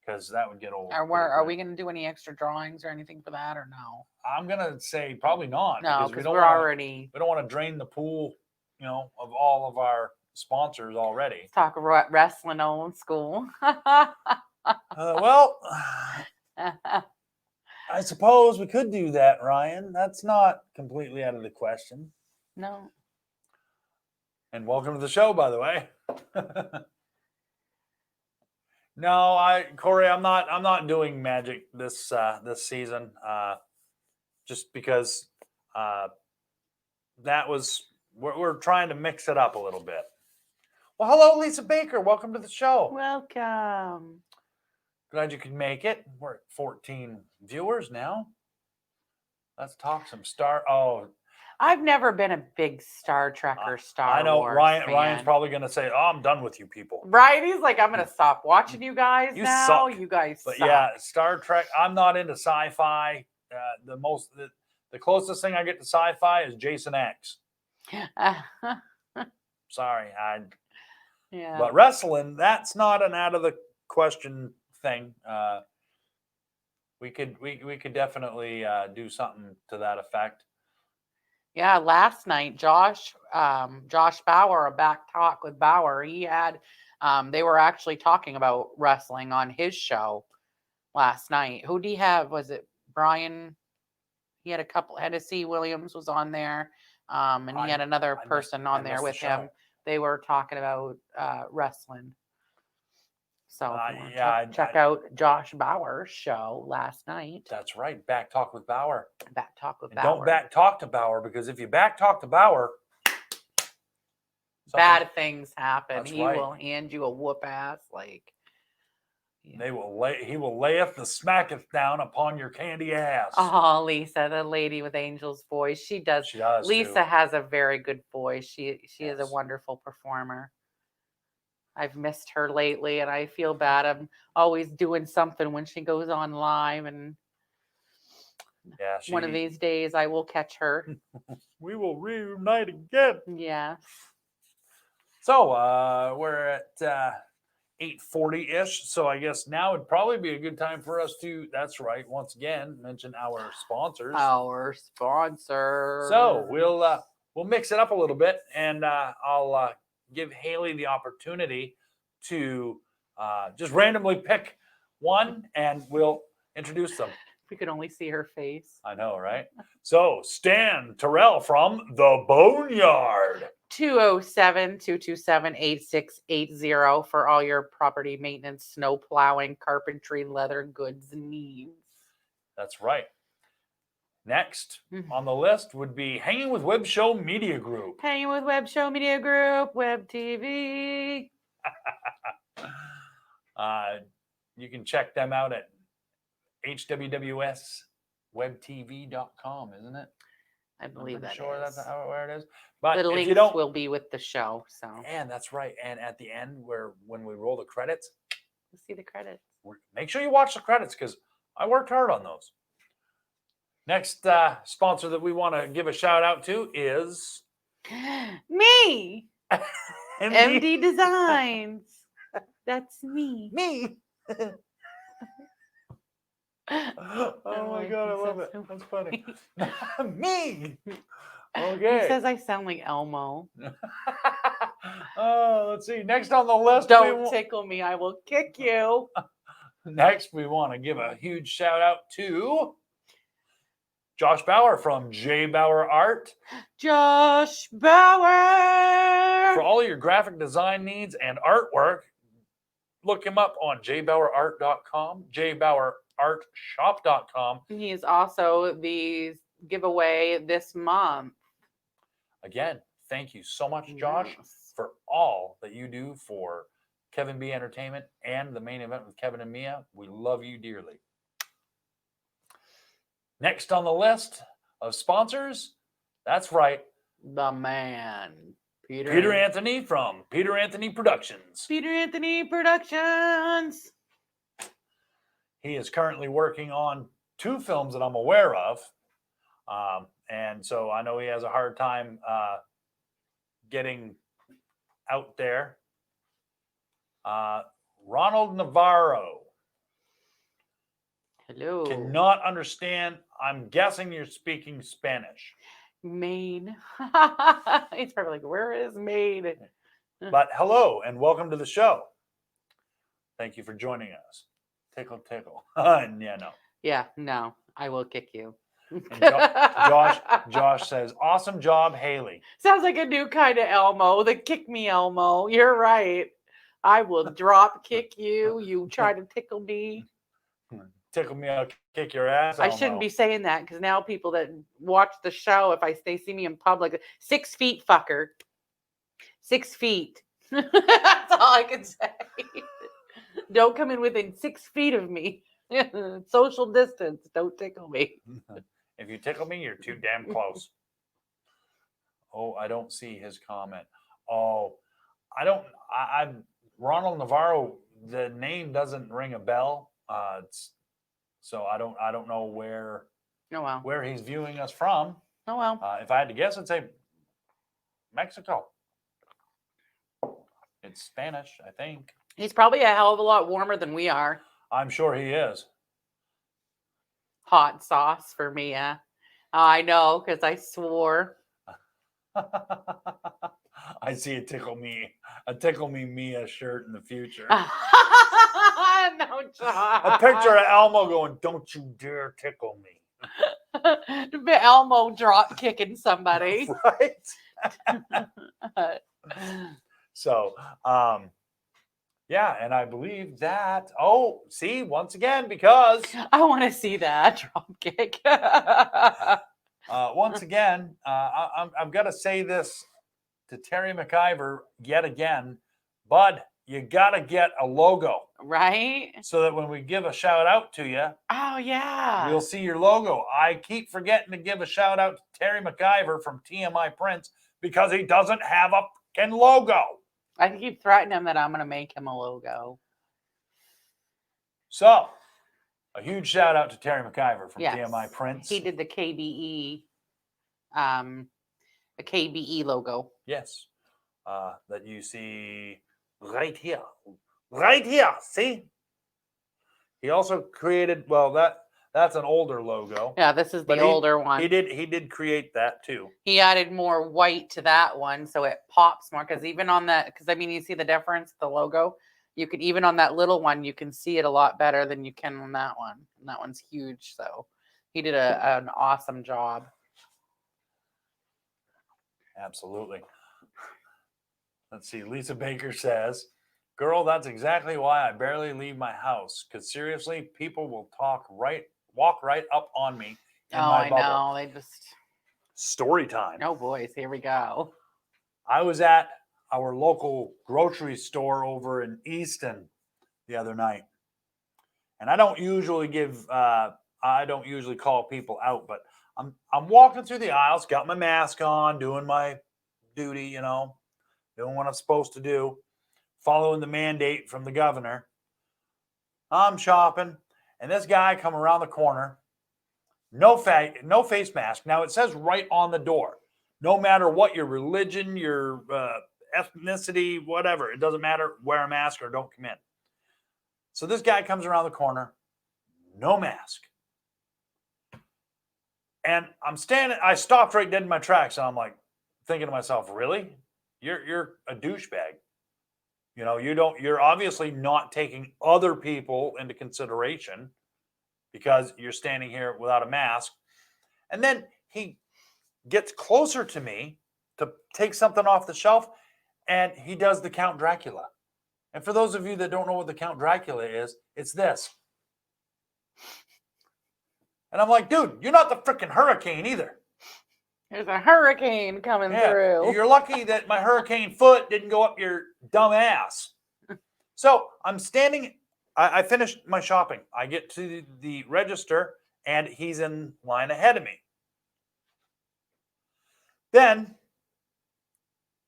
[SPEAKER 1] because that would get old.
[SPEAKER 2] Are we going to do any extra drawings or anything for that, or no?
[SPEAKER 1] I'm gonna say probably not.
[SPEAKER 2] No,
[SPEAKER 1] because
[SPEAKER 2] because
[SPEAKER 1] we
[SPEAKER 2] we're already.
[SPEAKER 1] We don't want to drain the pool, of all of our sponsors already.
[SPEAKER 2] Let's talk wrestling old school.
[SPEAKER 1] Well, I suppose we could do that, Ryan. That's not completely out of the question.
[SPEAKER 2] No.
[SPEAKER 1] And welcome to the show, by the way. No, Corey, I'm not doing magic this season. Just because we're trying to mix it up a little bit. Well, hello, Lisa Baker. Welcome to the show.
[SPEAKER 2] Welcome.
[SPEAKER 1] Glad you could make it. We're at 14 viewers now. Let's talk some Star. Oh,
[SPEAKER 2] I've never been a big Star Trek or Star Wars.
[SPEAKER 1] I know Ryan's
[SPEAKER 2] fan.
[SPEAKER 1] probably going to say, "Oh, I'm done with you people."
[SPEAKER 2] Right? He's like, I'm going to stop watching you guys
[SPEAKER 1] You
[SPEAKER 2] now.
[SPEAKER 1] suck.
[SPEAKER 2] You guys
[SPEAKER 1] But
[SPEAKER 2] suck.
[SPEAKER 1] yeah, Star Trek. I'm not into sci-fi. The closest thing I get to sci-fi is Jason X. Sorry,
[SPEAKER 2] yeah.
[SPEAKER 1] But wrestling, that's not an out of the question thing. We could definitely do something to that effect.
[SPEAKER 2] Yeah, last night, Josh Bauer, a Back Talk with Bauer, he had, they were actually talking about wrestling on his show last night. Who do you have? Was it Brian? He had a couple. Hennessy Williams was on there, and he had another person on there with him. They were talking about wrestling. So check out Josh Bauer's show last night.
[SPEAKER 1] That's right. Back Talk with Bauer.
[SPEAKER 2] Back Talk with
[SPEAKER 1] and
[SPEAKER 2] Bauer.
[SPEAKER 1] Don't back talk to Bauer, because if you back talk to Bauer,
[SPEAKER 2] bad things happen.
[SPEAKER 1] He
[SPEAKER 2] will hand you a whoop ass like.
[SPEAKER 1] Yeah. He will layeth the smacketh down upon your candy ass.
[SPEAKER 2] Oh, Lisa, the lady with Angel's voice. She does. Lisa too. Has a very good voice. She is a wonderful performer. I've missed her lately, and I feel bad. I'm always doing something when she goes on live, and one of these days I will catch her.
[SPEAKER 1] We will reunite again.
[SPEAKER 2] Yeah.
[SPEAKER 1] So we're at 8:40-ish. So I guess now would probably be a good time for us to, that's right, once again, mention our sponsors.
[SPEAKER 2] Our sponsors.
[SPEAKER 1] So we'll mix it up a little bit, and I'll give Haley the opportunity to just randomly pick one, and we'll introduce them.
[SPEAKER 2] We could only see her face.
[SPEAKER 1] I know, right? So Stan Terrell from the Boneyard.
[SPEAKER 2] 207-227-8680 for all your property maintenance, snow plowing, carpentry, leather goods needs.
[SPEAKER 1] That's right. Next on the list would be Hangin with Web Show Media Group.
[SPEAKER 2] Hangin with Web Show Media Group, WebTV.
[SPEAKER 1] You can check them out at HWWS WebTV.com, isn't it?
[SPEAKER 2] I believe that's
[SPEAKER 1] that's where it is. But
[SPEAKER 2] the links will be with the show. So.
[SPEAKER 1] And that's right. And at the end, when we roll the credits,
[SPEAKER 2] we'll see the credits.
[SPEAKER 1] Make sure you watch the credits, because I worked hard on those. Next sponsor that we want to give a shout out to is
[SPEAKER 2] me. MD Designs. That's me.
[SPEAKER 1] Me. Oh my
[SPEAKER 2] Like,
[SPEAKER 1] god, I
[SPEAKER 2] he
[SPEAKER 1] love
[SPEAKER 2] says
[SPEAKER 1] it.
[SPEAKER 2] so
[SPEAKER 1] That's funny. Me.
[SPEAKER 2] He
[SPEAKER 1] Okay.
[SPEAKER 2] says I sound like Elmo.
[SPEAKER 1] Oh, let's see. Next on the list,
[SPEAKER 2] Don't tickle me, I will kick you.
[SPEAKER 1] next we want to give a huge shout out to Josh Bauer from JBauerArt.
[SPEAKER 2] Josh Bauer.
[SPEAKER 1] For all your graphic design needs and artwork, look him up on jbauerart.com, jbauerartshop.com.
[SPEAKER 2] He is also the giveaway this month.
[SPEAKER 1] Again, thank you so much, Josh,
[SPEAKER 2] Yes.
[SPEAKER 1] for all that you do for Kevin B Entertainment and the Maine Event with Kevin and Mia. We love you dearly. Next on the list of sponsors, that's right,
[SPEAKER 2] The man.
[SPEAKER 1] Peter Anthony from Peter Anthony Productions.
[SPEAKER 2] Peter Anthony Productions.
[SPEAKER 1] He is currently working on 2 films that I'm aware of. And so I know he has a hard time getting out there. Ronald Navarro.
[SPEAKER 2] Hello.
[SPEAKER 1] Cannot understand. I'm guessing you're speaking Spanish.
[SPEAKER 2] Maine. It's probably like, where is Maine?
[SPEAKER 1] But hello and welcome to the show. Thank you for joining us. Tickle, tickle. Yeah, no.
[SPEAKER 2] Yeah, no, I will kick you.
[SPEAKER 1] And Josh says, awesome job, Haley.
[SPEAKER 2] Sounds like a new kind of Elmo. The kick me Elmo. You're right. I will drop kick you. You try to tickle me.
[SPEAKER 1] Tickle me, I'll kick your ass.
[SPEAKER 2] I shouldn't be saying that because now people that watch the show, if they see me in public, 6 feet, fucker. 6 feet. That's all I can say. Don't come in within 6 feet of me. Social distance. Don't tickle me.
[SPEAKER 1] If you tickle me, you're too damn close. Oh, I don't see his comment. Oh, I Ronald Navarro, the name doesn't ring a bell. So I don't know where
[SPEAKER 2] Oh, well.
[SPEAKER 1] where he's viewing us from.
[SPEAKER 2] Oh, well.
[SPEAKER 1] If I had to guess, I'd say Mexico. It's Spanish, I think.
[SPEAKER 2] He's probably a hell of a lot warmer than we are.
[SPEAKER 1] I'm sure he is.
[SPEAKER 2] Hot sauce for me, yeah. I know, because I swore.
[SPEAKER 1] I see a tickle me Mia shirt in the future.
[SPEAKER 2] No, John.
[SPEAKER 1] A picture of Elmo going, "Don't you dare tickle me."
[SPEAKER 2] Elmo drop kicking somebody.
[SPEAKER 1] Right. So, yeah, and I believe that. Oh, see, once again, because
[SPEAKER 2] I want to see that drop kick.
[SPEAKER 1] once again, I've got to say this to Terry McIver yet again, Bud. You got to get a logo,
[SPEAKER 2] right?
[SPEAKER 1] so that when we give a shout out to you,
[SPEAKER 2] oh yeah,
[SPEAKER 1] we'll see your logo. I keep forgetting to give a shout out to Terry McIver from TMI Prints because he doesn't have a fucking logo.
[SPEAKER 2] I keep threatening him that I'm going to make him a logo.
[SPEAKER 1] So, a huge shout out to Terry McIver from
[SPEAKER 2] Yes.
[SPEAKER 1] TMI Prints.
[SPEAKER 2] He did the KBE, a KBE logo.
[SPEAKER 1] Yes, that you see right here. Right here, see? He also created, well, that's an older logo.
[SPEAKER 2] Yeah, this is the
[SPEAKER 1] But
[SPEAKER 2] older one.
[SPEAKER 1] He did create that too.
[SPEAKER 2] He added more white to that one, so it pops more. Because even on that, because I mean, you see the difference, the logo. You could even on that little one, you can see it a lot better than you can on that one. And that one's huge, so he did an awesome job.
[SPEAKER 1] Absolutely. Let's see. Lisa Baker says, "Girl, that's exactly why I barely leave my house. Because seriously, people will walk right up on me in my bubble."
[SPEAKER 2] Know. They just
[SPEAKER 1] Story time.
[SPEAKER 2] oh boys, here we go.
[SPEAKER 1] I was at our local grocery store over in Easton the other night, and I don't usually call people out, but I'm walking through the aisles, got my mask on, doing my duty, doing what I'm supposed to do, following the mandate from the governor. I'm shopping, and this guy come around the corner, no face mask. Now it says right on the door, no matter what your religion, your ethnicity, whatever, it doesn't matter, wear a mask or don't come in. So this guy comes around the corner, no mask, And I'm standing, I stopped right dead in my tracks, and I'm like thinking to myself, really? You're a douchebag. You know, you're obviously not taking other people into consideration because you're standing here without a mask. And then he gets closer to me to take something off the shelf, and he does the Count Dracula. And for those of you that don't know what the Count Dracula is, it's this. And I'm like, dude, you're not the freaking hurricane either.
[SPEAKER 2] There's a hurricane coming through.
[SPEAKER 1] You're lucky that my hurricane foot didn't go up your dumb ass. So I'm standing, I finished my shopping. I get to the register, and he's in line ahead of me. Then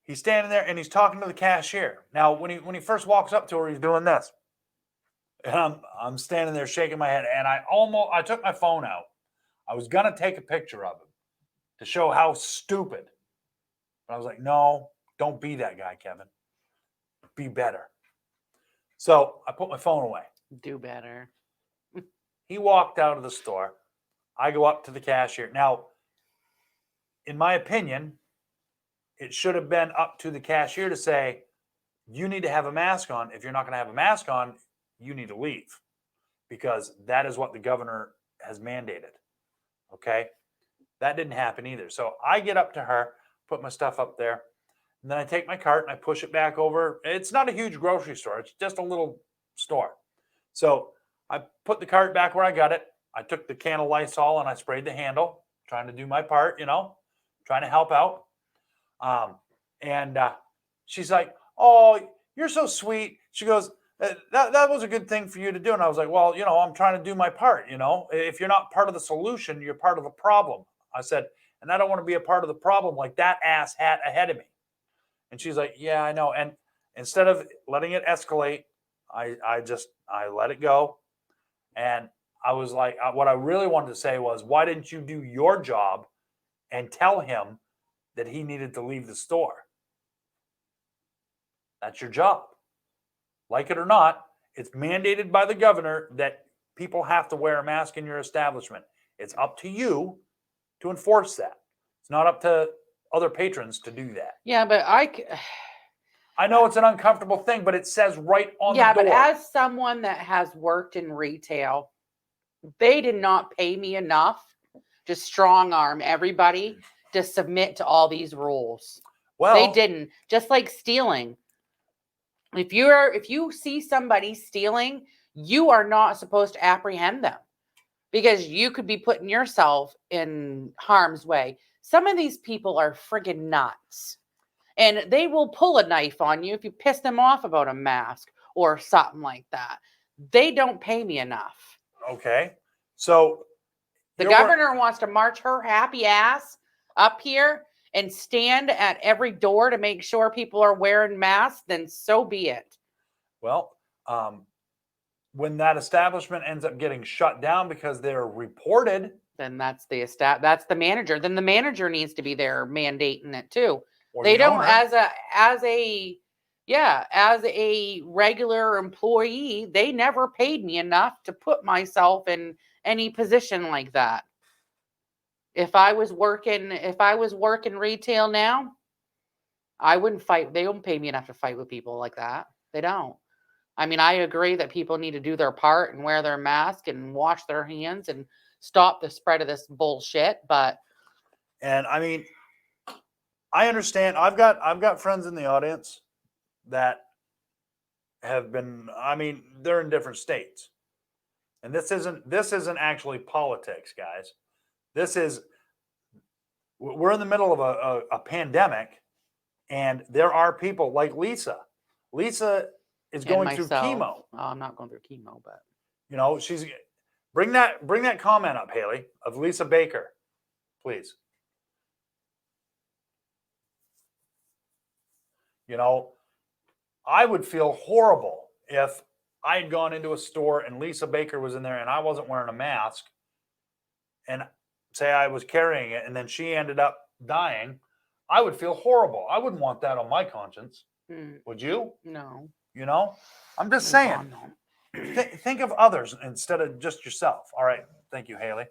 [SPEAKER 1] he's standing there, and he's talking to the cashier. Now, when he first walks up to her, he's doing this. And I'm standing there shaking my head, and I took my phone out. I was gonna take a picture of him to show how stupid. But I was like, no, don't be that guy, Kevin. Be better. So I put my phone away.
[SPEAKER 2] Do better.
[SPEAKER 1] He walked out of the store. I go up to the cashier. Now, in my opinion, it should have been up to the cashier to say, you need to have a mask on. If you're not going to have a mask on, you need to leave, because that is what the governor has mandated. Okay? That didn't happen either. So I get up to her, put my stuff up there, and then I take my cart and I push it back over. It's not a huge grocery store. It's just a little store. So I put the cart back where I got it. I took the can of Lysol and I sprayed the handle, trying to do my part, trying to help out. And she's like, oh, you're so sweet. She goes, that was a good thing for you to do. And I was like, well, I'm trying to do my part. If you're not part of the solution, you're part of the problem. I said, and I don't want to be a part of the problem like that ass hat ahead of me. And she's like, yeah, I know. And instead of letting it escalate, I let it go. And I was like, what I really wanted to say was, why didn't you do your job and tell him that he needed to leave the store? That's your job. Like it or not, it's mandated by the governor that people have to wear a mask in your establishment. It's up to you to enforce that. It's not up to other patrons to do that.
[SPEAKER 2] Yeah, but
[SPEAKER 1] I know it's an uncomfortable thing, but it says right on the door.
[SPEAKER 2] Yeah, but as someone that has worked in retail, they did not pay me enough to strong arm everybody to submit to all these rules.
[SPEAKER 1] Well,
[SPEAKER 2] they didn't. Just like stealing. If you see somebody stealing, you are not supposed to apprehend them, because you could be putting yourself in harm's way. Some of these people are friggin' nuts, and they will pull a knife on you if you piss them off about a mask or something like that. They don't pay me enough.
[SPEAKER 1] Okay. So
[SPEAKER 2] the governor wants to march her happy ass up here and stand at every door to make sure people are wearing masks, then so be it.
[SPEAKER 1] Well, when that establishment ends up getting shut down because they're reported,
[SPEAKER 2] then that's the manager. Then the manager needs to be there mandating it too.
[SPEAKER 1] They don't
[SPEAKER 2] owner. as a regular employee, they never paid me enough to put myself in any position like that. If I was working retail now, I wouldn't fight. They don't pay me enough to fight with people like that. They don't. I mean, I agree that people need to do their part and wear their mask and wash their hands and stop the spread of this bullshit.
[SPEAKER 1] And I mean, I understand. I've got friends in the audience that have been, they're in different states. And this isn't actually politics, guys. We're in the middle of a pandemic, and there are people like Lisa. Lisa is going through chemo.
[SPEAKER 2] Oh, I'm not going through chemo, but
[SPEAKER 1] she's bring that comment up, Haley, of Lisa Baker, please. I would feel horrible if I had gone into a store and Lisa Baker was in there and I wasn't wearing a mask, and say I was carrying it and then she ended up dying. I would feel horrible. I wouldn't want that on my conscience. Would you?
[SPEAKER 2] No.
[SPEAKER 1] I'm just saying. Think of others instead of just yourself. All right. Thank you, Haley.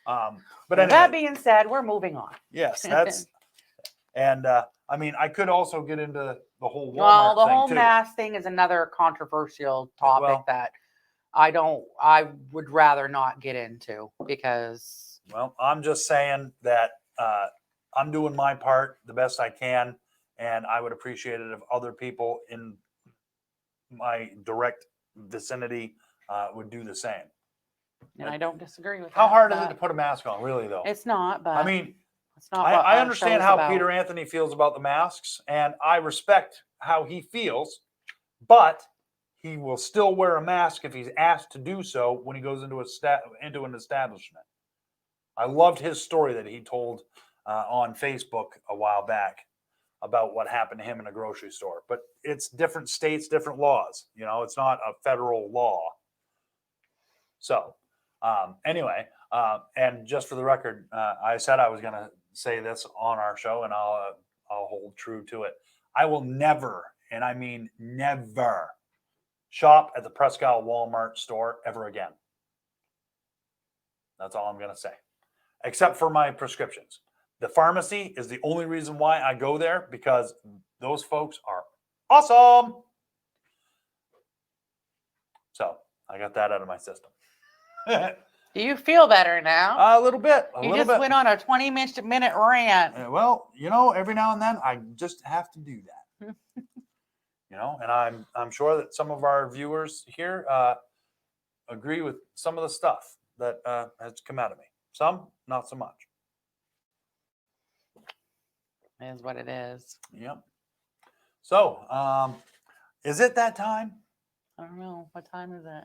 [SPEAKER 1] But anyway,
[SPEAKER 2] that being said, we're moving on.
[SPEAKER 1] yes, that's and I mean, I could also get into the whole Walmart
[SPEAKER 2] Well, the
[SPEAKER 1] thing
[SPEAKER 2] whole
[SPEAKER 1] too.
[SPEAKER 2] mask thing is another controversial topic
[SPEAKER 1] Well,
[SPEAKER 2] that I would rather not get into because.
[SPEAKER 1] Well, I'm just saying that I'm doing my part the best I can, and I would appreciate it if other people in my direct vicinity would do the same.
[SPEAKER 2] And I don't disagree with
[SPEAKER 1] How
[SPEAKER 2] that.
[SPEAKER 1] hard is it to put a mask on, really, though?
[SPEAKER 2] It's not, but
[SPEAKER 1] I mean,
[SPEAKER 2] it's not what
[SPEAKER 1] I
[SPEAKER 2] our
[SPEAKER 1] understand
[SPEAKER 2] show's
[SPEAKER 1] how
[SPEAKER 2] about.
[SPEAKER 1] Peter Anthony feels about the masks, and I respect how he feels, but he will still wear a mask if he's asked to do so when he goes into an establishment. I loved his story that he told on Facebook a while back about what happened to him in a grocery store. But it's different states, different laws. You know, it's not a federal law. So anyway, and just for the record, I said I was going to say this on our show, and I'll hold true to it. I will never, and I mean never, shop at the Prescott Walmart store ever again. That's all I'm going to say. Except for my prescriptions. The pharmacy is the only reason why I go there, because those folks are awesome. So I got that out of my system.
[SPEAKER 2] Do you feel better now?
[SPEAKER 1] A little bit.
[SPEAKER 2] You just went on a 20-minute rant.
[SPEAKER 1] Well, you know, every now and then I just have to do that. You know, and I'm sure that some of our viewers here agree with some of the stuff that has come out of me. Some, not so much.
[SPEAKER 2] It is what it is.
[SPEAKER 1] Yep. So, is it that time?
[SPEAKER 2] I don't know. What time is it?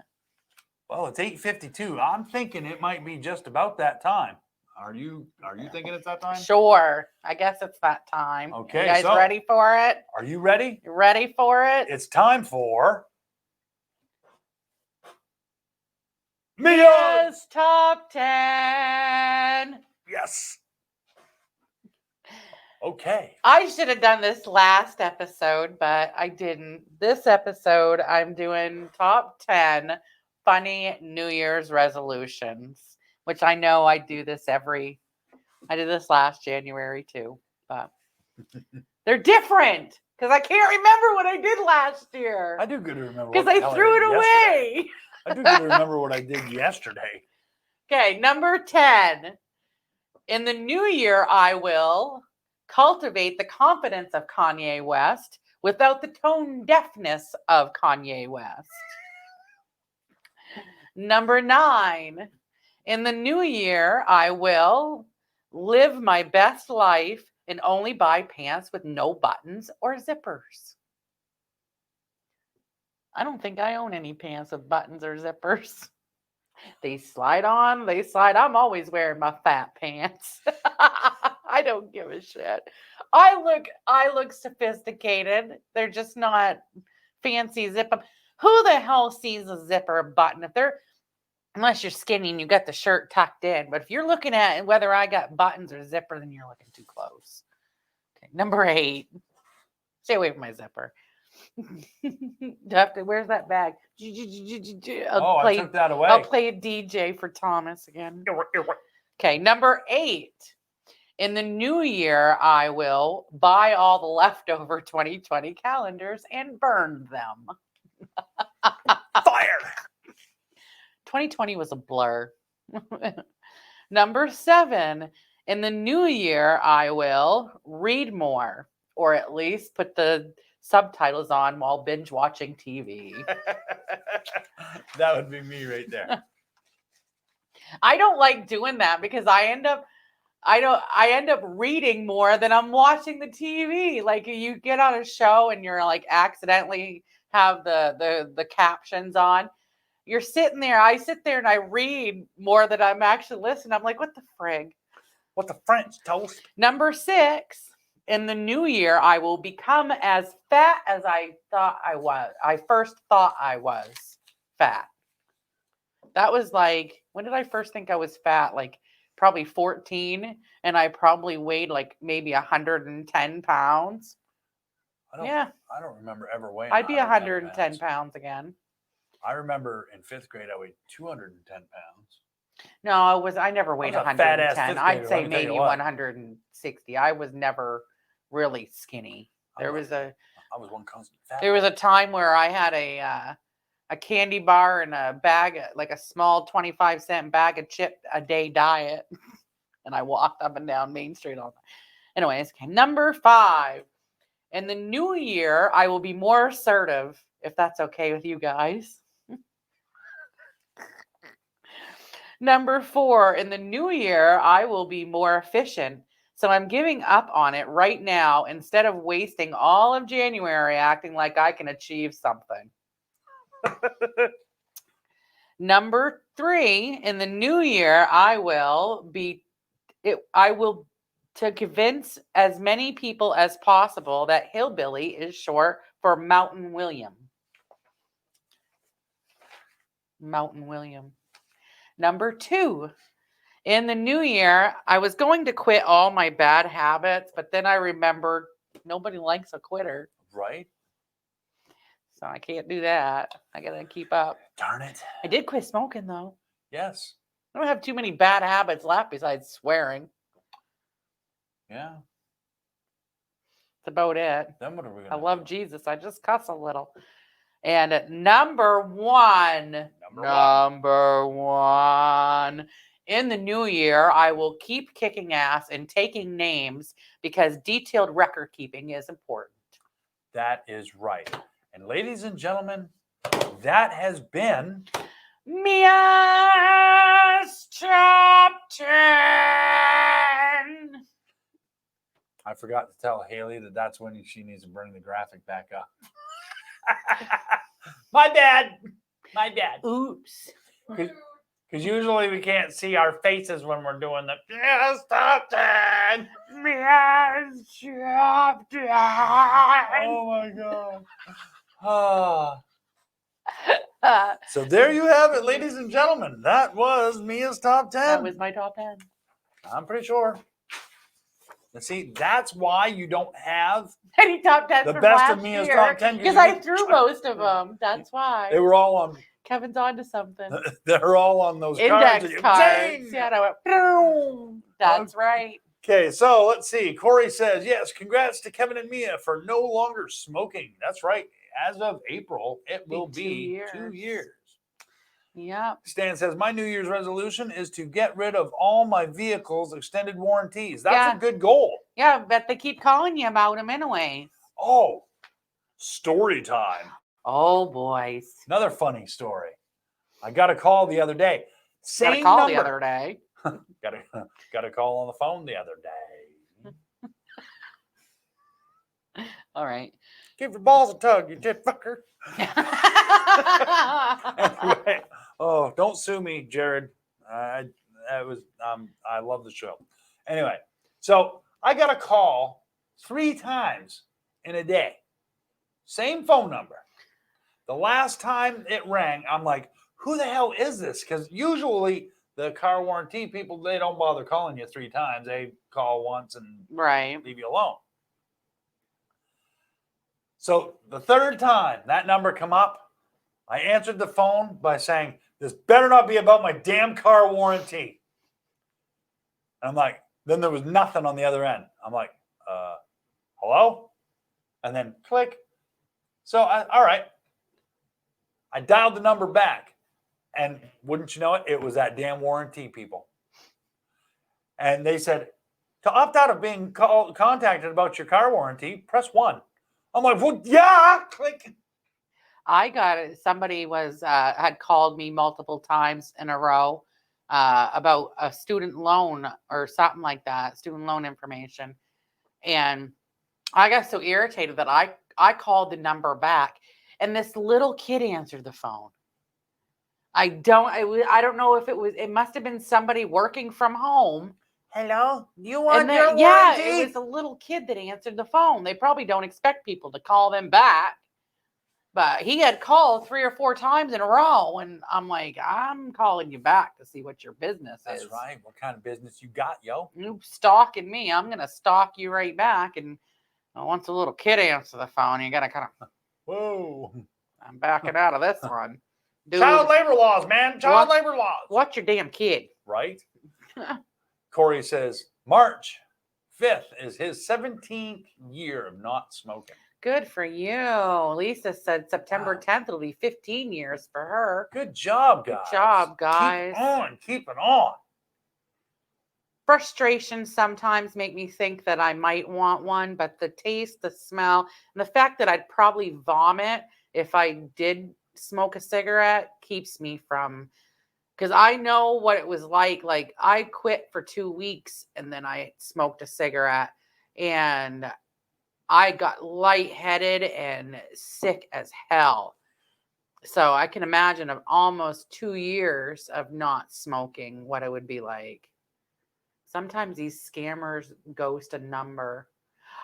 [SPEAKER 1] Well, it's 8:52. I'm thinking it might be just about that time. Are you thinking it's that time?
[SPEAKER 2] Sure. I guess it's that time.
[SPEAKER 1] Okay,
[SPEAKER 2] You guys
[SPEAKER 1] so
[SPEAKER 2] ready for it?
[SPEAKER 1] Are you ready?
[SPEAKER 2] You ready for it?
[SPEAKER 1] It's time for
[SPEAKER 2] Mia's Top 10.
[SPEAKER 1] Yes. Okay.
[SPEAKER 2] I should have done this last episode, but I didn't. This episode, I'm doing top 10 funny New Year's resolutions, which I know I do this I did this last January too, but they're different because I can't remember what I did last year.
[SPEAKER 1] I do good to remember.
[SPEAKER 2] Because I threw it away.
[SPEAKER 1] I do good to remember what I did yesterday.
[SPEAKER 2] Okay, number 10. In the new year, I will cultivate the confidence of Kanye West without the tone deafness of Kanye West. Number 9. In the new year, I will live my best life and only buy pants with no buttons or zippers. I don't think I own any pants with buttons or zippers. They slide on, they slide. I'm always wearing my fat pants. I don't give a shit. I look sophisticated. They're just not fancy zip up. Who the hell sees a zipper button? Unless you're skinny and you got the shirt tucked in. But if you're looking at whether I got buttons or zipper, then you're looking too close. Okay, number 8. Stay away from my zipper. Where's that bag?
[SPEAKER 1] I took that away.
[SPEAKER 2] I'll play a DJ for Thomas again. Okay, number 8. In the new year, I will buy all the leftover 2020 calendars and burn them.
[SPEAKER 1] Fire!
[SPEAKER 2] 2020 was a blur. Number 7. In the new year, I will read more, or at least put the subtitles on while binge watching TV.
[SPEAKER 1] That would be me right there.
[SPEAKER 2] I don't like doing that because I end up reading more than I'm watching the TV. Like you get on a show and you're like accidentally have the captions on. You're sitting there. I sit there and I read more than I'm actually listening. I'm like, what the frig?
[SPEAKER 1] What the French toast?
[SPEAKER 2] Number 6. In the new year, I will become as fat as I thought I was. I first thought I was fat. That was like, when did I first think I was fat? Like probably 14. And I probably weighed like maybe 110 pounds.
[SPEAKER 1] I don't remember ever weighing.
[SPEAKER 2] I'd be 110 pounds again.
[SPEAKER 1] I remember in 5th grade, I weighed 210 pounds.
[SPEAKER 2] No, I never weighed
[SPEAKER 1] was a fat-ass
[SPEAKER 2] 110.
[SPEAKER 1] fifth
[SPEAKER 2] I'd
[SPEAKER 1] grader,
[SPEAKER 2] say
[SPEAKER 1] let me tell you
[SPEAKER 2] maybe
[SPEAKER 1] what.
[SPEAKER 2] 160. I was never really skinny.
[SPEAKER 1] I
[SPEAKER 2] There
[SPEAKER 1] was-
[SPEAKER 2] was a
[SPEAKER 1] I was one constant fat.
[SPEAKER 2] there was a time where I had a candy bar and a bag, like a small 25-cent bag of chip a day diet. And I walked up and down Main Street all night. Anyways, okay, number 5. In the new year, I will be more assertive, if that's okay with you guys. Number 4, in the new year, I will be more efficient. So I'm giving up on it right now instead of wasting all of January acting like I can achieve something. Number 3, in the new year, I will to convince as many people as possible that hillbilly is short for Mountain William. Mountain William. Number 2, in the new year, I was going to quit all my bad habits, but then I remembered nobody likes a quitter.
[SPEAKER 1] Right?
[SPEAKER 2] So I can't do that. I got to keep up.
[SPEAKER 1] Darn it.
[SPEAKER 2] I did quit smoking, though.
[SPEAKER 1] Yes.
[SPEAKER 2] I don't have too many bad habits left besides swearing.
[SPEAKER 1] Yeah.
[SPEAKER 2] That's about it.
[SPEAKER 1] Then what are we going
[SPEAKER 2] I
[SPEAKER 1] to
[SPEAKER 2] love Jesus. I just cuss a little. And number one, in the new year, I will keep kicking ass and taking names because detailed record keeping is important.
[SPEAKER 1] That is right. And ladies and gentlemen, that has been
[SPEAKER 2] Mia's Top 10.
[SPEAKER 1] I forgot to tell Haley that that's when she needs to bring the graphic back up. My bad.
[SPEAKER 2] Oops.
[SPEAKER 1] Because usually we can't see our faces when we're doing the Mia's Top 10.
[SPEAKER 2] Mia's Top 10.
[SPEAKER 1] Oh my God. So there you have it, ladies and gentlemen. That was Mia's Top 10.
[SPEAKER 2] That was my top 10.
[SPEAKER 1] I'm pretty sure. And see, that's why you don't have
[SPEAKER 2] Any top 10
[SPEAKER 1] the
[SPEAKER 2] from
[SPEAKER 1] best
[SPEAKER 2] last
[SPEAKER 1] of Mia's
[SPEAKER 2] year,
[SPEAKER 1] Top 10.
[SPEAKER 2] because I threw most of them. That's why.
[SPEAKER 1] They were all on.
[SPEAKER 2] Kevin's onto something.
[SPEAKER 1] They're all on those
[SPEAKER 2] Index
[SPEAKER 1] cards.
[SPEAKER 2] cards. Yeah, and I went, boom. That's right.
[SPEAKER 1] Okay, so let's see. Corey says, yes, congrats to Kevin and Mia for no longer smoking. That's right. As of April, it will be 2 years.
[SPEAKER 2] Yeah.
[SPEAKER 1] Stan says, my New Year's resolution is to get rid of all my vehicles' extended warranties. That's a good goal.
[SPEAKER 2] Yeah, but they keep calling you about them anyway.
[SPEAKER 1] Oh, story time.
[SPEAKER 2] Oh, boys.
[SPEAKER 1] Another funny story. I got a call the other day.
[SPEAKER 2] Got a call the other day.
[SPEAKER 1] got a call on the phone the other day.
[SPEAKER 2] All right.
[SPEAKER 1] Give your balls a tug, you tit fucker. Anyway, oh, don't sue me, Jared. I love the show. Anyway, so I got a call 3 times in a day. Same phone number. The last time it rang, I'm like, who the hell is this? Because usually the car warranty people, they don't bother calling you 3 times. They call once and leave you alone. So the 3rd time that number come up, I answered the phone by saying, this better not be about my damn car warranty. And I'm like, then there was nothing on the other end. I'm like, hello? And then click. So, all right. I dialed the number back. And wouldn't you know it, it was that damn warranty people. And they said, to opt out of being contacted about your car warranty, press 1. I'm like, well, yeah, click.
[SPEAKER 2] I got it. Somebody had called me multiple times in a row about a student loan or something like that, student loan information. And I got so irritated that I called the number back, and this little kid answered the phone. I don't know if it must have been somebody working from home.
[SPEAKER 1] Hello? You want your warranty?
[SPEAKER 2] Yeah, it was a little kid that answered the phone. They probably don't expect people to call them back. But he had called 3 or 4 times in a row. And I'm like, I'm calling you back to see what your business is.
[SPEAKER 1] That's right. What kind of business you got, yo?
[SPEAKER 2] You stalking me. I'm going to stalk you right back. And once a little kid answers the phone, you got to kind of,
[SPEAKER 1] whoa,
[SPEAKER 2] I'm backing out of this one. Dude,
[SPEAKER 1] Child labor laws, man. Child
[SPEAKER 2] What?
[SPEAKER 1] labor laws.
[SPEAKER 2] watch your damn kid.
[SPEAKER 1] Right? Corey says March 5th is his 17th year of not smoking.
[SPEAKER 2] Good for you. Lisa said September
[SPEAKER 1] Wow.
[SPEAKER 2] 10th will be 15 years for her.
[SPEAKER 1] Good job, guys.
[SPEAKER 2] Good job, guys.
[SPEAKER 1] Keep on, keep it on.
[SPEAKER 2] Frustration sometimes make me think that I might want one, but the taste, the smell, and the fact that I'd probably vomit if I did smoke a cigarette keeps me from, because I know what it was like. Like, I quit for 2 weeks and then I smoked a cigarette and I got lightheaded and sick as hell. So I can imagine of almost 2 years of not smoking, what it would be like. Sometimes these scammers ghost a number.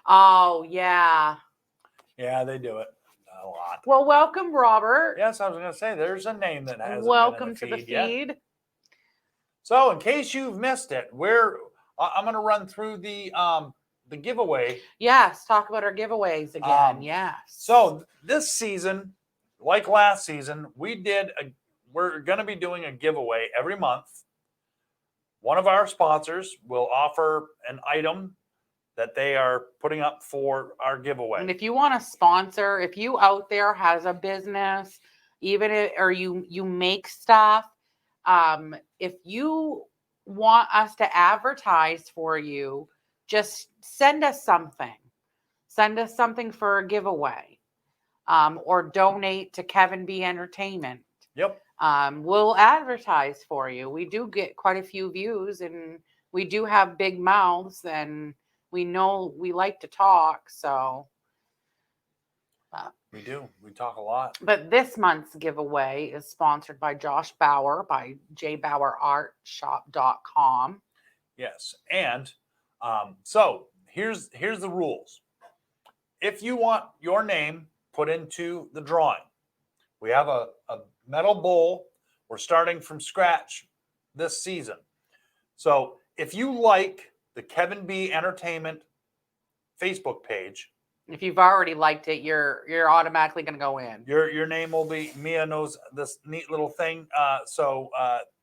[SPEAKER 2] Oh, yeah.
[SPEAKER 1] Yeah, they do it a lot.
[SPEAKER 2] Well, welcome, Robert.
[SPEAKER 1] Yes, I was going to say there's a name that hasn't
[SPEAKER 2] Welcome
[SPEAKER 1] been
[SPEAKER 2] to
[SPEAKER 1] in
[SPEAKER 2] the
[SPEAKER 1] the feed yet.
[SPEAKER 2] feed.
[SPEAKER 1] So, in case you've missed it, I'm going to run through the giveaway.
[SPEAKER 2] Yes, talk about our giveaways again. Yes.
[SPEAKER 1] So this season, like last season, we're going to be doing a giveaway every month. One of our sponsors will offer an item that they are putting up for our giveaway.
[SPEAKER 2] And if you want to sponsor, if you out there has a business, even if, or you make stuff, if you want us to advertise for you, just send us something. Send us something for a giveaway, or donate to Kevin B Entertainment.
[SPEAKER 1] Yep.
[SPEAKER 2] We'll advertise for you. We do get quite a few views, and we do have big mouths, and we know we like to talk. So
[SPEAKER 1] we do. We talk a lot.
[SPEAKER 2] But this month's giveaway is sponsored by Josh Bauer by JBauerArtShop.com.
[SPEAKER 1] Yes, and so here's the rules. If you want your name put into the drawing, we have a metal bowl. We're starting from scratch this season. So if you like the Kevin B Entertainment Facebook page,
[SPEAKER 2] if you've already liked it, you're automatically going to go in.
[SPEAKER 1] Your name will be, Mia knows this neat little thing, so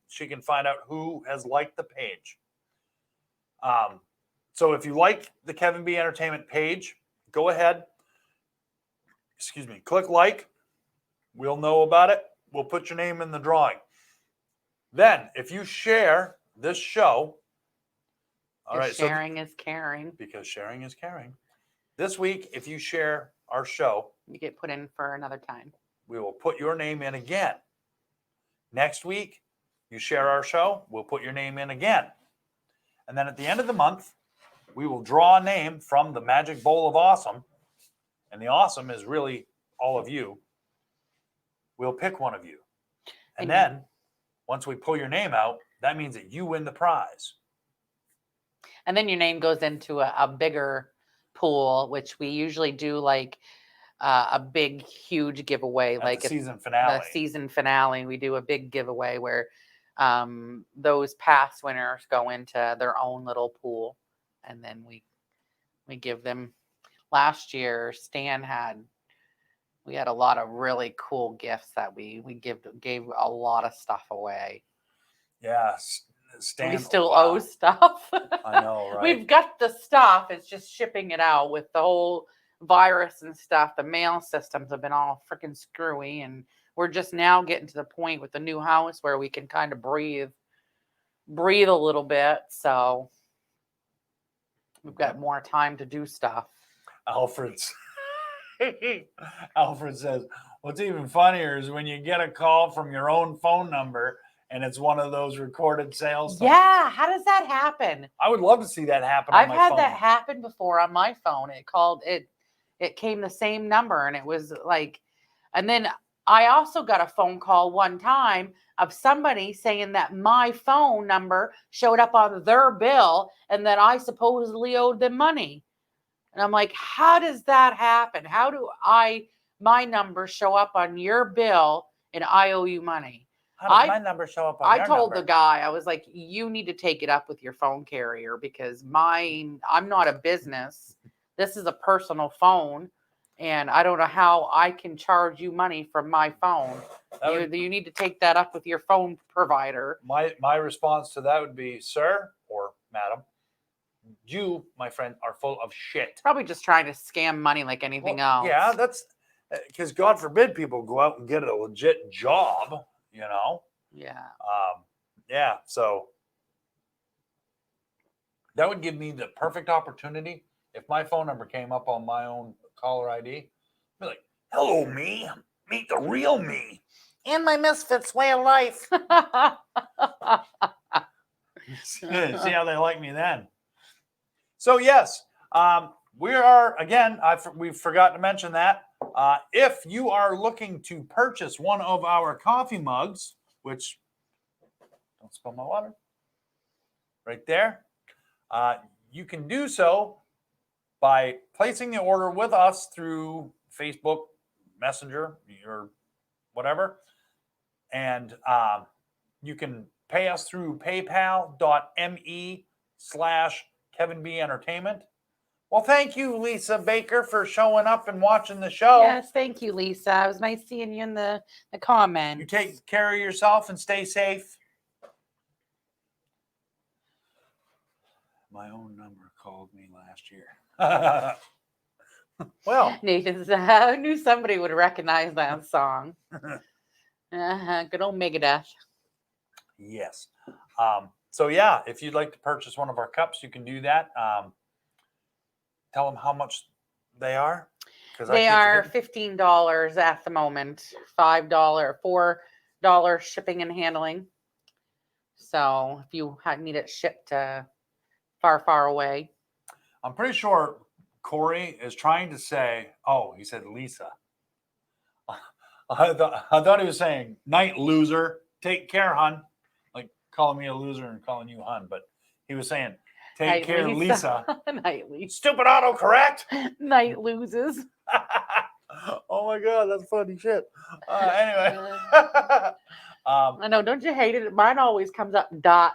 [SPEAKER 1] she can find out who has liked the page. So if you like the Kevin B Entertainment page, go ahead. Click like. We'll know about it. We'll put your name in the drawing. Then, if you share this show, all right.
[SPEAKER 2] Sharing is caring.
[SPEAKER 1] Because sharing is caring. This week, if you share our show,
[SPEAKER 2] you get put in for another time.
[SPEAKER 1] We will put your name in again. Next week, you share our show, we'll put your name in again. And then at the end of the month, we will draw a name from the Magic Bowl of Awesome. And the awesome is really all of you. We'll pick one of you. And then once we pull your name out, that means that you win the prize.
[SPEAKER 2] And then your name goes into a bigger pool, which we usually do like a big, huge giveaway.
[SPEAKER 1] At
[SPEAKER 2] like
[SPEAKER 1] the season finale.
[SPEAKER 2] The season finale, we do a big giveaway where those past winners go into their own little pool. And then we give them. Last year, Stan we had a lot of really cool gifts that we gave a lot of stuff away.
[SPEAKER 1] Yeah, Stan.
[SPEAKER 2] We still owe stuff.
[SPEAKER 1] I know, right?
[SPEAKER 2] We've got the stuff. It's just shipping it out with the whole virus and stuff. The mail systems have been all freaking screwy, and we're just now getting to the point with the new house where we can kind of breathe a little bit. So we've got more time to do stuff.
[SPEAKER 1] Alfred says, what's even funnier is when you get a call from your own phone number and it's one of those recorded sales phones.
[SPEAKER 2] Yeah, how does that happen?
[SPEAKER 1] I would love to see that happen
[SPEAKER 2] I've
[SPEAKER 1] on my phone.
[SPEAKER 2] had that happen before on my phone. It came the same number, and it was like, and then I also got a phone call one time of somebody saying that my phone number showed up on their bill and that I supposedly owed them money. And I'm like, how does that happen? How do my number show up on your bill and I owe you money?
[SPEAKER 1] How does my number show up on your
[SPEAKER 2] told
[SPEAKER 1] number?
[SPEAKER 2] the guy, I was like, you need to take it up with your phone carrier because I'm not a business. This is a personal phone. And I don't know how I can charge you money from my phone. You need to take that up with your phone provider.
[SPEAKER 1] My response to that would be, sir or madam, you, my friend, are full of shit.
[SPEAKER 2] Probably just trying to scam money like anything else.
[SPEAKER 1] Yeah, that's because God forbid people go out and get a legit job, you know?
[SPEAKER 2] Yeah.
[SPEAKER 1] Yeah, so that would give me the perfect opportunity if my phone number came up on my own caller ID. Be like, hello, me. Meet the real me. And my misfits way of life. See how they like me then. So, yes, we are, again, we forgot to mention that. If you are looking to purchase one of our coffee mugs, which, don't spill my water, right there, you can do so by placing the order with us through Facebook Messenger or whatever. And you can pay us through paypal.me/Kevin B Entertainment. Well, thank you, Lisa Baker, for showing up and watching the show.
[SPEAKER 2] Yes, thank you, Lisa. It was nice seeing you in the comments.
[SPEAKER 1] You take care of yourself and stay safe. My own number called me last year. Well,
[SPEAKER 2] Nathan said, I knew somebody would recognize that song. Good old Megadeth.
[SPEAKER 1] Yes. So, yeah, if you'd like to purchase one of our cups, you can do that. Tell them how much they are.
[SPEAKER 2] They are $15 at the moment. $5, $4 shipping and handling. So if you need it shipped far, far away.
[SPEAKER 1] I'm pretty sure Corey is trying to say, oh, he said Lisa. I thought he was saying, night loser, take care, hun. Like calling me a loser and calling you hun. But he was saying, take care, Lisa.
[SPEAKER 2] Night Lisa.
[SPEAKER 1] Stupid autocorrect.
[SPEAKER 2] Night loses.
[SPEAKER 1] Oh my God, that's funny shit. Anyway.
[SPEAKER 2] I know, don't you hate it? Mine always comes up Doc.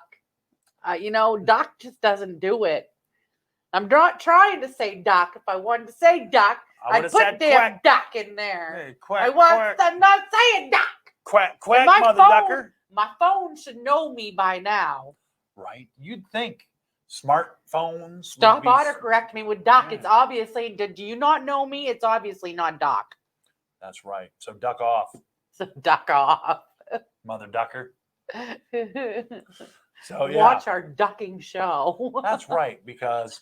[SPEAKER 2] Doc just doesn't do it. I'm not trying to say Doc. If I wanted to say Doc, I'd put damn Doc in there.
[SPEAKER 1] Hey, quack,
[SPEAKER 2] I'm not saying Doc.
[SPEAKER 1] Quack, quack, mother ducker.
[SPEAKER 2] My phone should know me by now.
[SPEAKER 1] Right. You'd think smartphones.
[SPEAKER 2] Stop autocorrect me with Doc. Yeah. It's obviously, do you not know me? It's obviously not Doc.
[SPEAKER 1] That's right. So duck off.
[SPEAKER 2] So duck off.
[SPEAKER 1] Mother ducker. So yeah.
[SPEAKER 2] Watch our ducking show.
[SPEAKER 1] That's right, because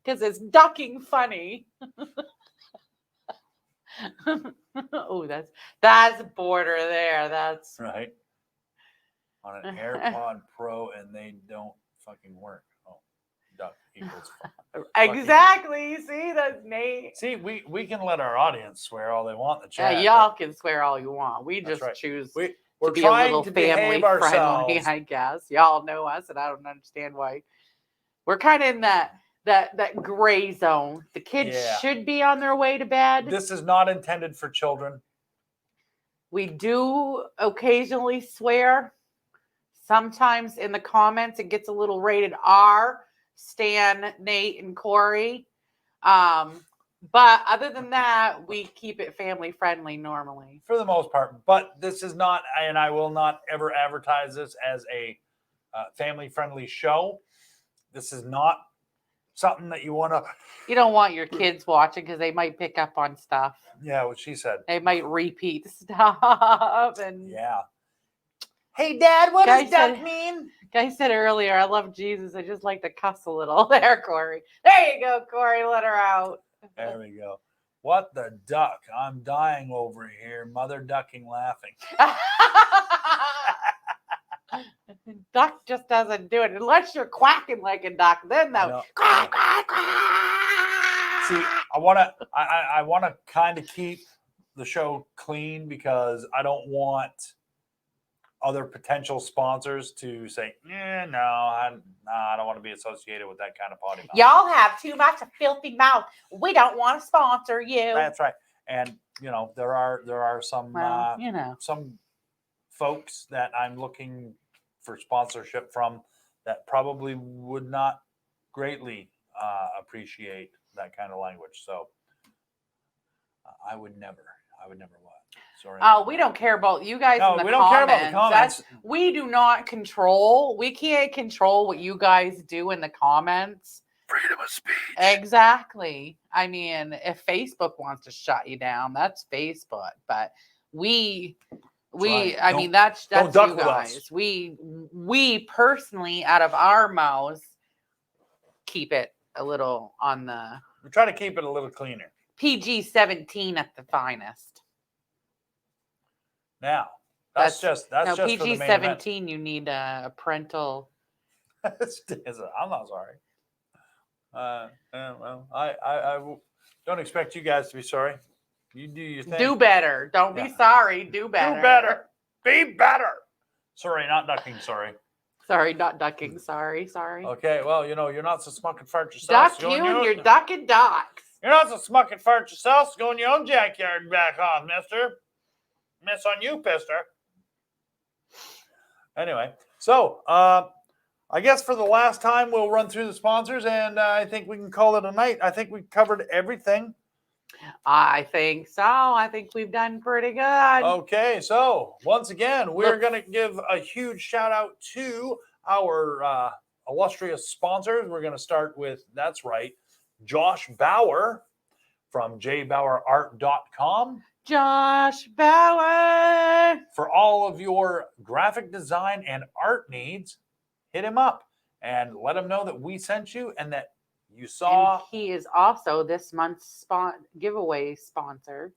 [SPEAKER 2] it's ducking funny. Oh, that's border there. That's
[SPEAKER 1] right. On an AirPod Pro, and they don't fucking work. Oh, duck equals
[SPEAKER 2] exactly. See, that's Nate.
[SPEAKER 1] See, we can let our audience swear all they want in the chat.
[SPEAKER 2] Yeah, y'all can swear all you want. We just choose
[SPEAKER 1] we're
[SPEAKER 2] to be
[SPEAKER 1] trying
[SPEAKER 2] a little
[SPEAKER 1] to
[SPEAKER 2] family friendly, I guess. Y'all know us, and I don't understand why. We're kind of in that gray zone. The kids should be on their way to bed.
[SPEAKER 1] This is not intended for children.
[SPEAKER 2] We do occasionally swear. Sometimes in the comments it gets a little rated R. Stan, Nate, and Corey. But other than that, we keep it family friendly normally.
[SPEAKER 1] For the most part. But this is not, and I will not ever advertise this as a family friendly show. This is not something that you want to.
[SPEAKER 2] You don't want your kids watching because they might pick up on stuff.
[SPEAKER 1] Yeah, what she said.
[SPEAKER 2] They might repeat stuff. And
[SPEAKER 1] yeah. Hey, Dad, what does duck mean?
[SPEAKER 2] Guy said earlier, I love Jesus. I just like to cuss a little. There, Corey. There you go, Corey. Let her out.
[SPEAKER 1] There we go. What the duck? I'm dying over here. Mother ducking laughing.
[SPEAKER 2] Duck just doesn't do it unless you're quacking like a duck. Then that quack, quack, quack.
[SPEAKER 1] See, I wanna kind of keep the show clean because I don't want other potential sponsors to say, no, I don't want to be associated with that kind of potty mouth.
[SPEAKER 2] Y'all have too much of filthy mouth. We don't want to sponsor you.
[SPEAKER 1] That's right. And there are some some folks that I'm looking for sponsorship from that probably would not greatly appreciate that kind of language. So I would never what? Sorry.
[SPEAKER 2] Oh, we don't care about you guys
[SPEAKER 1] No,
[SPEAKER 2] in the
[SPEAKER 1] we don't care about the comments.
[SPEAKER 2] We do not control. We can't control what you guys do in the comments.
[SPEAKER 1] Freedom of speech.
[SPEAKER 2] Exactly. I mean, if Facebook wants to shut you down, that's Facebook. But
[SPEAKER 1] right.
[SPEAKER 2] I mean, that's
[SPEAKER 1] don't duck
[SPEAKER 2] you
[SPEAKER 1] with
[SPEAKER 2] guys.
[SPEAKER 1] us.
[SPEAKER 2] We personally, out of our mouths, keep it a little on the.
[SPEAKER 1] We try to keep it a little cleaner.
[SPEAKER 2] PG-17 at the finest.
[SPEAKER 1] Now, that's just for the Maine Event.
[SPEAKER 2] PG-17. You need a parental.
[SPEAKER 1] I'm not sorry. Well, I don't expect you guys to be sorry. You do your thing.
[SPEAKER 2] Do better. Don't be sorry. Do better.
[SPEAKER 1] Do better. Be better. Sorry, not ducking. Sorry.
[SPEAKER 2] Sorry, not ducking. Sorry.
[SPEAKER 1] Okay, well, you're not so smuck and fart yourself.
[SPEAKER 2] Duck you and your duck and ducks.
[SPEAKER 1] You're not so smuck and fart yourself. Go in your own backyard and back off, mister. Miss on you, pister. Anyway, so I guess for the last time, we'll run through the sponsors, and I think we can call it a night. I think we covered everything.
[SPEAKER 2] I think so. I think we've done pretty good.
[SPEAKER 1] Okay, so once again, we're going to give a huge shout out to our illustrious sponsors. We're going to start with, that's right, Josh Bauer from JBauerArt.com.
[SPEAKER 2] Josh Bauer.
[SPEAKER 1] For all of your graphic design and art needs, hit him up and let him know that we sent you and that you saw.
[SPEAKER 2] And he is also this month's giveaway sponsor.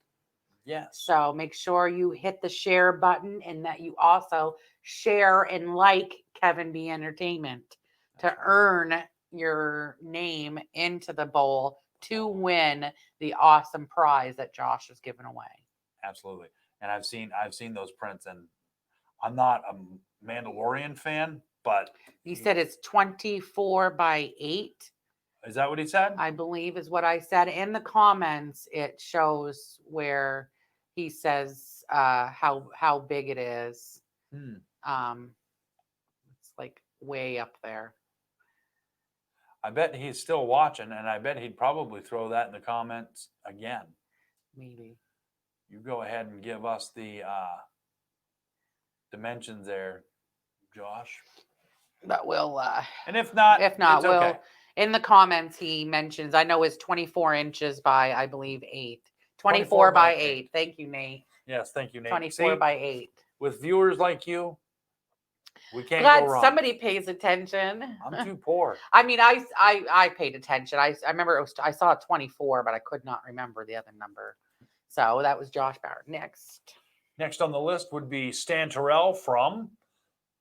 [SPEAKER 1] Yes.
[SPEAKER 2] So make sure you hit the share button and that you also share and like Kevin B Entertainment to earn your name into the bowl to win the awesome prize that Josh is giving away.
[SPEAKER 1] Absolutely. And I've seen those prints, and I'm not a Mandalorian fan, but
[SPEAKER 2] he said it's 24 by 8.
[SPEAKER 1] Is that what he said?
[SPEAKER 2] I believe is what I said. In the comments, it shows where he says how big it is. It's like way up there.
[SPEAKER 1] I bet he's still watching, and I bet he'd probably throw that in the comments again.
[SPEAKER 2] Maybe.
[SPEAKER 1] You go ahead and give us the dimensions there, Josh.
[SPEAKER 2] But we'll
[SPEAKER 1] and if not,
[SPEAKER 2] we'll
[SPEAKER 1] okay.
[SPEAKER 2] In the comments he mentions, I know it's 24 inches by, I believe, 8. 24 by 8. Thank you, Nate.
[SPEAKER 1] Yes, thank you, Nate.
[SPEAKER 2] 24 by 8.
[SPEAKER 1] With viewers like you, we can't
[SPEAKER 2] Glad
[SPEAKER 1] go wrong.
[SPEAKER 2] Somebody pays attention.
[SPEAKER 1] I'm too poor.
[SPEAKER 2] I mean, I paid attention. I remember I saw 24, but I could not remember the other number. So that was Josh Bauer.
[SPEAKER 1] Next on the list would be Stan Terrell from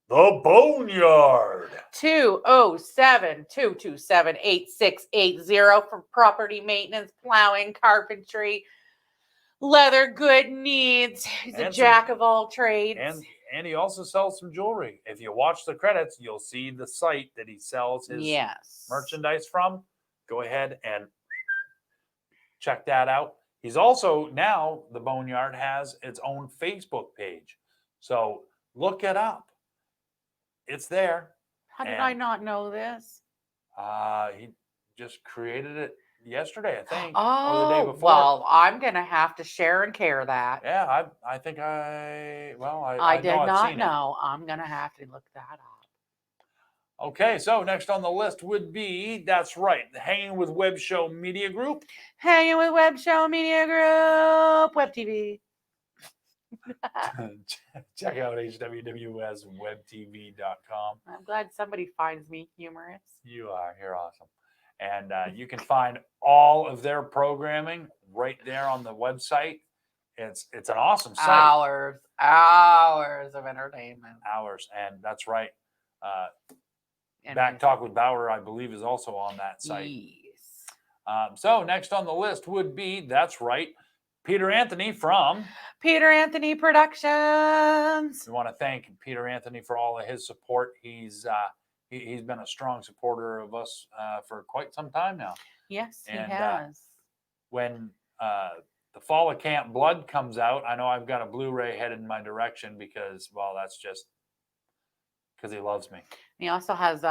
[SPEAKER 1] The Boneyard.
[SPEAKER 2] 207-227-8680 for property maintenance, plowing, carpentry, leather good needs. He's a jack of all trades.
[SPEAKER 1] And he also sells some jewelry. If you watch the credits, you'll see the site that he sells his merchandise from. Go ahead and check that out. He's also, now the Boneyard has its own Facebook page. So look it up. It's there.
[SPEAKER 2] How did I not know this?
[SPEAKER 1] He just created it yesterday, I think.
[SPEAKER 2] Oh,
[SPEAKER 1] or the day before.
[SPEAKER 2] Well, I'm going to have to share and care that.
[SPEAKER 1] Yeah, I think I
[SPEAKER 2] did not know. I'm going to have to look that up.
[SPEAKER 1] Okay, so next on the list would be, that's right, the Hangin with Web Show Media Group.
[SPEAKER 2] Hangin with Web Show Media Group, WebTV.
[SPEAKER 1] Check out HWWS WebTV.com.
[SPEAKER 2] I'm glad somebody finds me humorous.
[SPEAKER 1] You are. You're awesome. And you can find all of their programming right there on the website. It's an awesome site.
[SPEAKER 2] Hours of entertainment.
[SPEAKER 1] Hours, and that's right. Back Talk with Bauer, I believe, is also on that site.
[SPEAKER 2] Yes.
[SPEAKER 1] So next on the list would be, that's right, Peter Anthony from
[SPEAKER 2] Peter Anthony Productions.
[SPEAKER 1] We want to thank Peter Anthony for all of his support. He's been a strong supporter of us for quite some time now.
[SPEAKER 2] Yes, he has.
[SPEAKER 1] When the Fall of Camp Blood comes out, I know I've got a Blu-ray headed in my direction because, well, that's just because he loves me.
[SPEAKER 2] He also has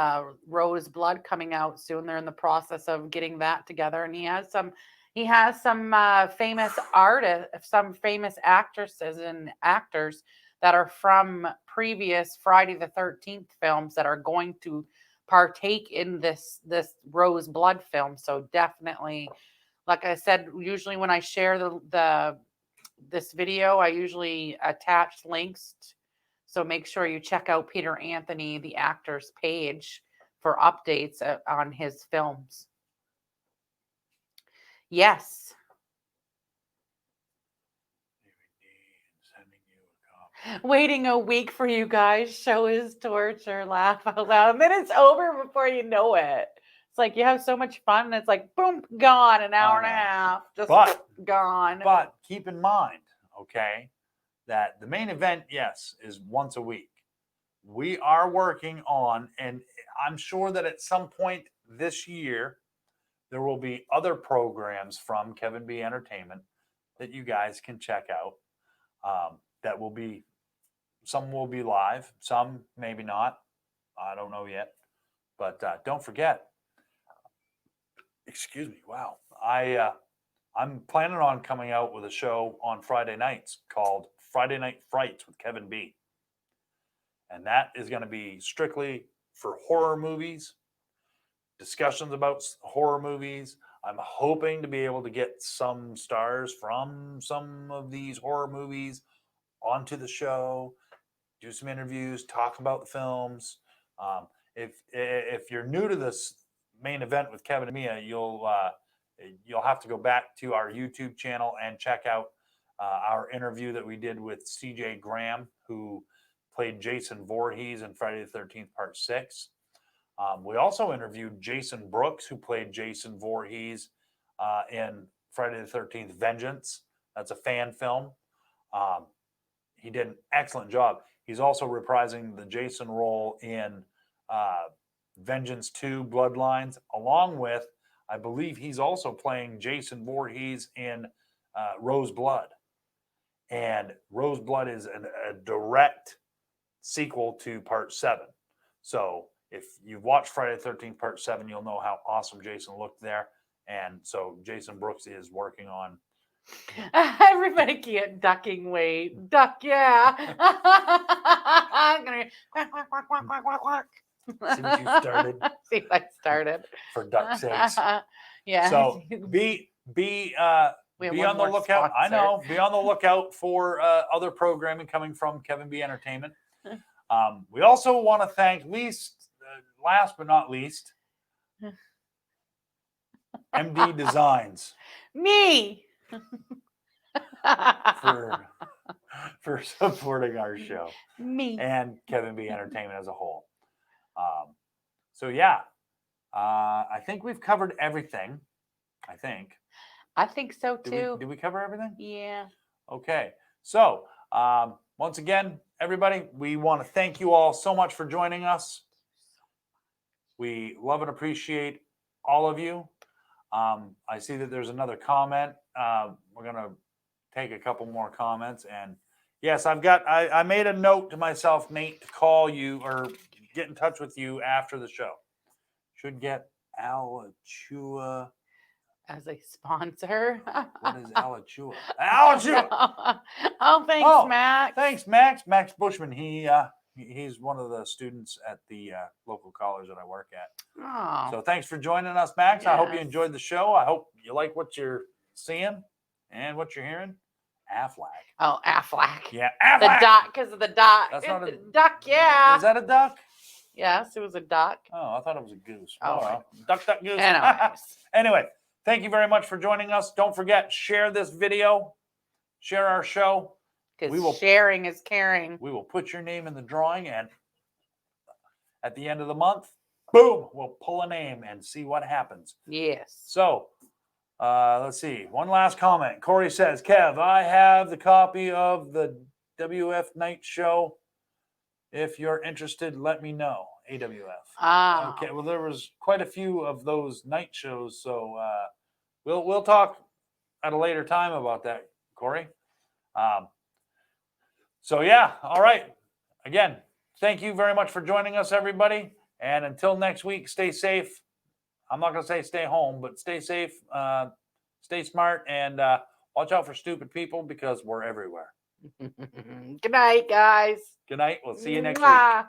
[SPEAKER 2] Rose Blood coming out soon. They're in the process of getting that together, and he has some He has some famous artists, some famous actresses and actors that are from previous Friday the 13th films that are going to partake in this Rose Blood film. So definitely, like I said, usually when I share this video, I usually attach links. So make sure you check out Peter Anthony, the actor's page, for updates on his films. Yes. Waiting a week for you guys. Show is torture. Laugh out loud. And then it's over before you know it. It's like you have so much fun. And it's like, boom, gone. An hour and a half. Just gone.
[SPEAKER 1] But keep in mind, okay, that the main event, yes, is once a week. We are working on, and I'm sure that at some point this year, there will be other programs from Kevin B Entertainment that you guys can check out. That will be, some will be live, some maybe not. I don't know yet. But don't forget, excuse me, wow. I'm planning on coming out with a show on Friday nights called Friday Night Frights with Kevin B. And that is going to be strictly for horror movies, discussions about horror movies. I'm hoping to be able to get some stars from some of these horror movies onto the show, do some interviews, talk about the films. If you're new to this main event with Kevin and Mia, you'll have to go back to our YouTube channel and check out our interview that we did with CJ Graham, who played Jason Voorhees in Friday the 13th Part 6. We also interviewed Jason Brooks, who played Jason Voorhees in Friday the 13th Vengeance. That's a fan film. He did an excellent job. He's also reprising the Jason role in Vengeance 2 Bloodlines, along with, I believe he's also playing Jason Voorhees in Rose Blood. And Rose Blood is a direct sequel to Part 7. So if you've watched Friday the 13th Part 7, you'll know how awesome Jason looked there. And so Jason Brooks is working on.
[SPEAKER 2] Everybody can't ducking wait. Duck, yeah. I'm gonna
[SPEAKER 1] See what you started.
[SPEAKER 2] See what I started.
[SPEAKER 1] For duck's sakes.
[SPEAKER 2] Yeah.
[SPEAKER 1] So be on the lookout. I know. Be on the lookout for other programming coming from Kevin B Entertainment. We also want to thank last but not least, MD Designs.
[SPEAKER 2] Me.
[SPEAKER 1] for supporting our show.
[SPEAKER 2] Me.
[SPEAKER 1] And Kevin B Entertainment as a whole. So yeah, I think we've covered everything. I think
[SPEAKER 2] so too.
[SPEAKER 1] Did we cover everything?
[SPEAKER 2] Yeah.
[SPEAKER 1] Okay. So once again, everybody, we want to thank you all so much for joining us. We love and appreciate all of you. I see that there's another comment. We're going to take a couple more comments. And yes, I made a note to myself, Nate, to call you or get in touch with you after the show. Should get Alachua
[SPEAKER 2] as a sponsor.
[SPEAKER 1] What is Alachua? Alachua!
[SPEAKER 2] Oh, thanks, Max.
[SPEAKER 1] Thanks, Max. Max Bushman. He's one of the students at the local college that I work at.
[SPEAKER 2] Oh.
[SPEAKER 1] So thanks for joining us, Max.
[SPEAKER 2] Yes.
[SPEAKER 1] I hope you enjoyed the show. I hope you like what you're seeing and what you're hearing. Affleck.
[SPEAKER 2] Oh, Affleck.
[SPEAKER 1] Yeah, Affleck.
[SPEAKER 2] The duck, because of the duck.
[SPEAKER 1] That's not a
[SPEAKER 2] duck, yeah.
[SPEAKER 1] Is that a duck?
[SPEAKER 2] Yes, it was a duck.
[SPEAKER 1] Oh, I thought it was a goose.
[SPEAKER 2] Oh,
[SPEAKER 1] well. Duck, duck, goose.
[SPEAKER 2] Anyways.
[SPEAKER 1] Anyway, thank you very much for joining us. Don't forget, share this video. Share our show.
[SPEAKER 2] Because sharing is caring.
[SPEAKER 1] We will put your name in the drawing, and at the end of the month, boom, we'll pull a name and see what happens.
[SPEAKER 2] Yes.
[SPEAKER 1] So, let's see. One last comment. Corey says, Kev, I have the copy of the WF Night Show. If you're interested, let me know. AWF.
[SPEAKER 2] Ah.
[SPEAKER 1] Okay. Well, there was quite a few of those night shows, so we'll talk at a later time about that, Corey. So yeah, all right. Again, thank you very much for joining us, everybody. And until next week, stay safe. I'm not going to say stay home, but stay safe. Stay smart and watch out for stupid people because we're everywhere.
[SPEAKER 2] Good night, guys.
[SPEAKER 1] Good night. We'll see you next week.
[SPEAKER 2] Mwah.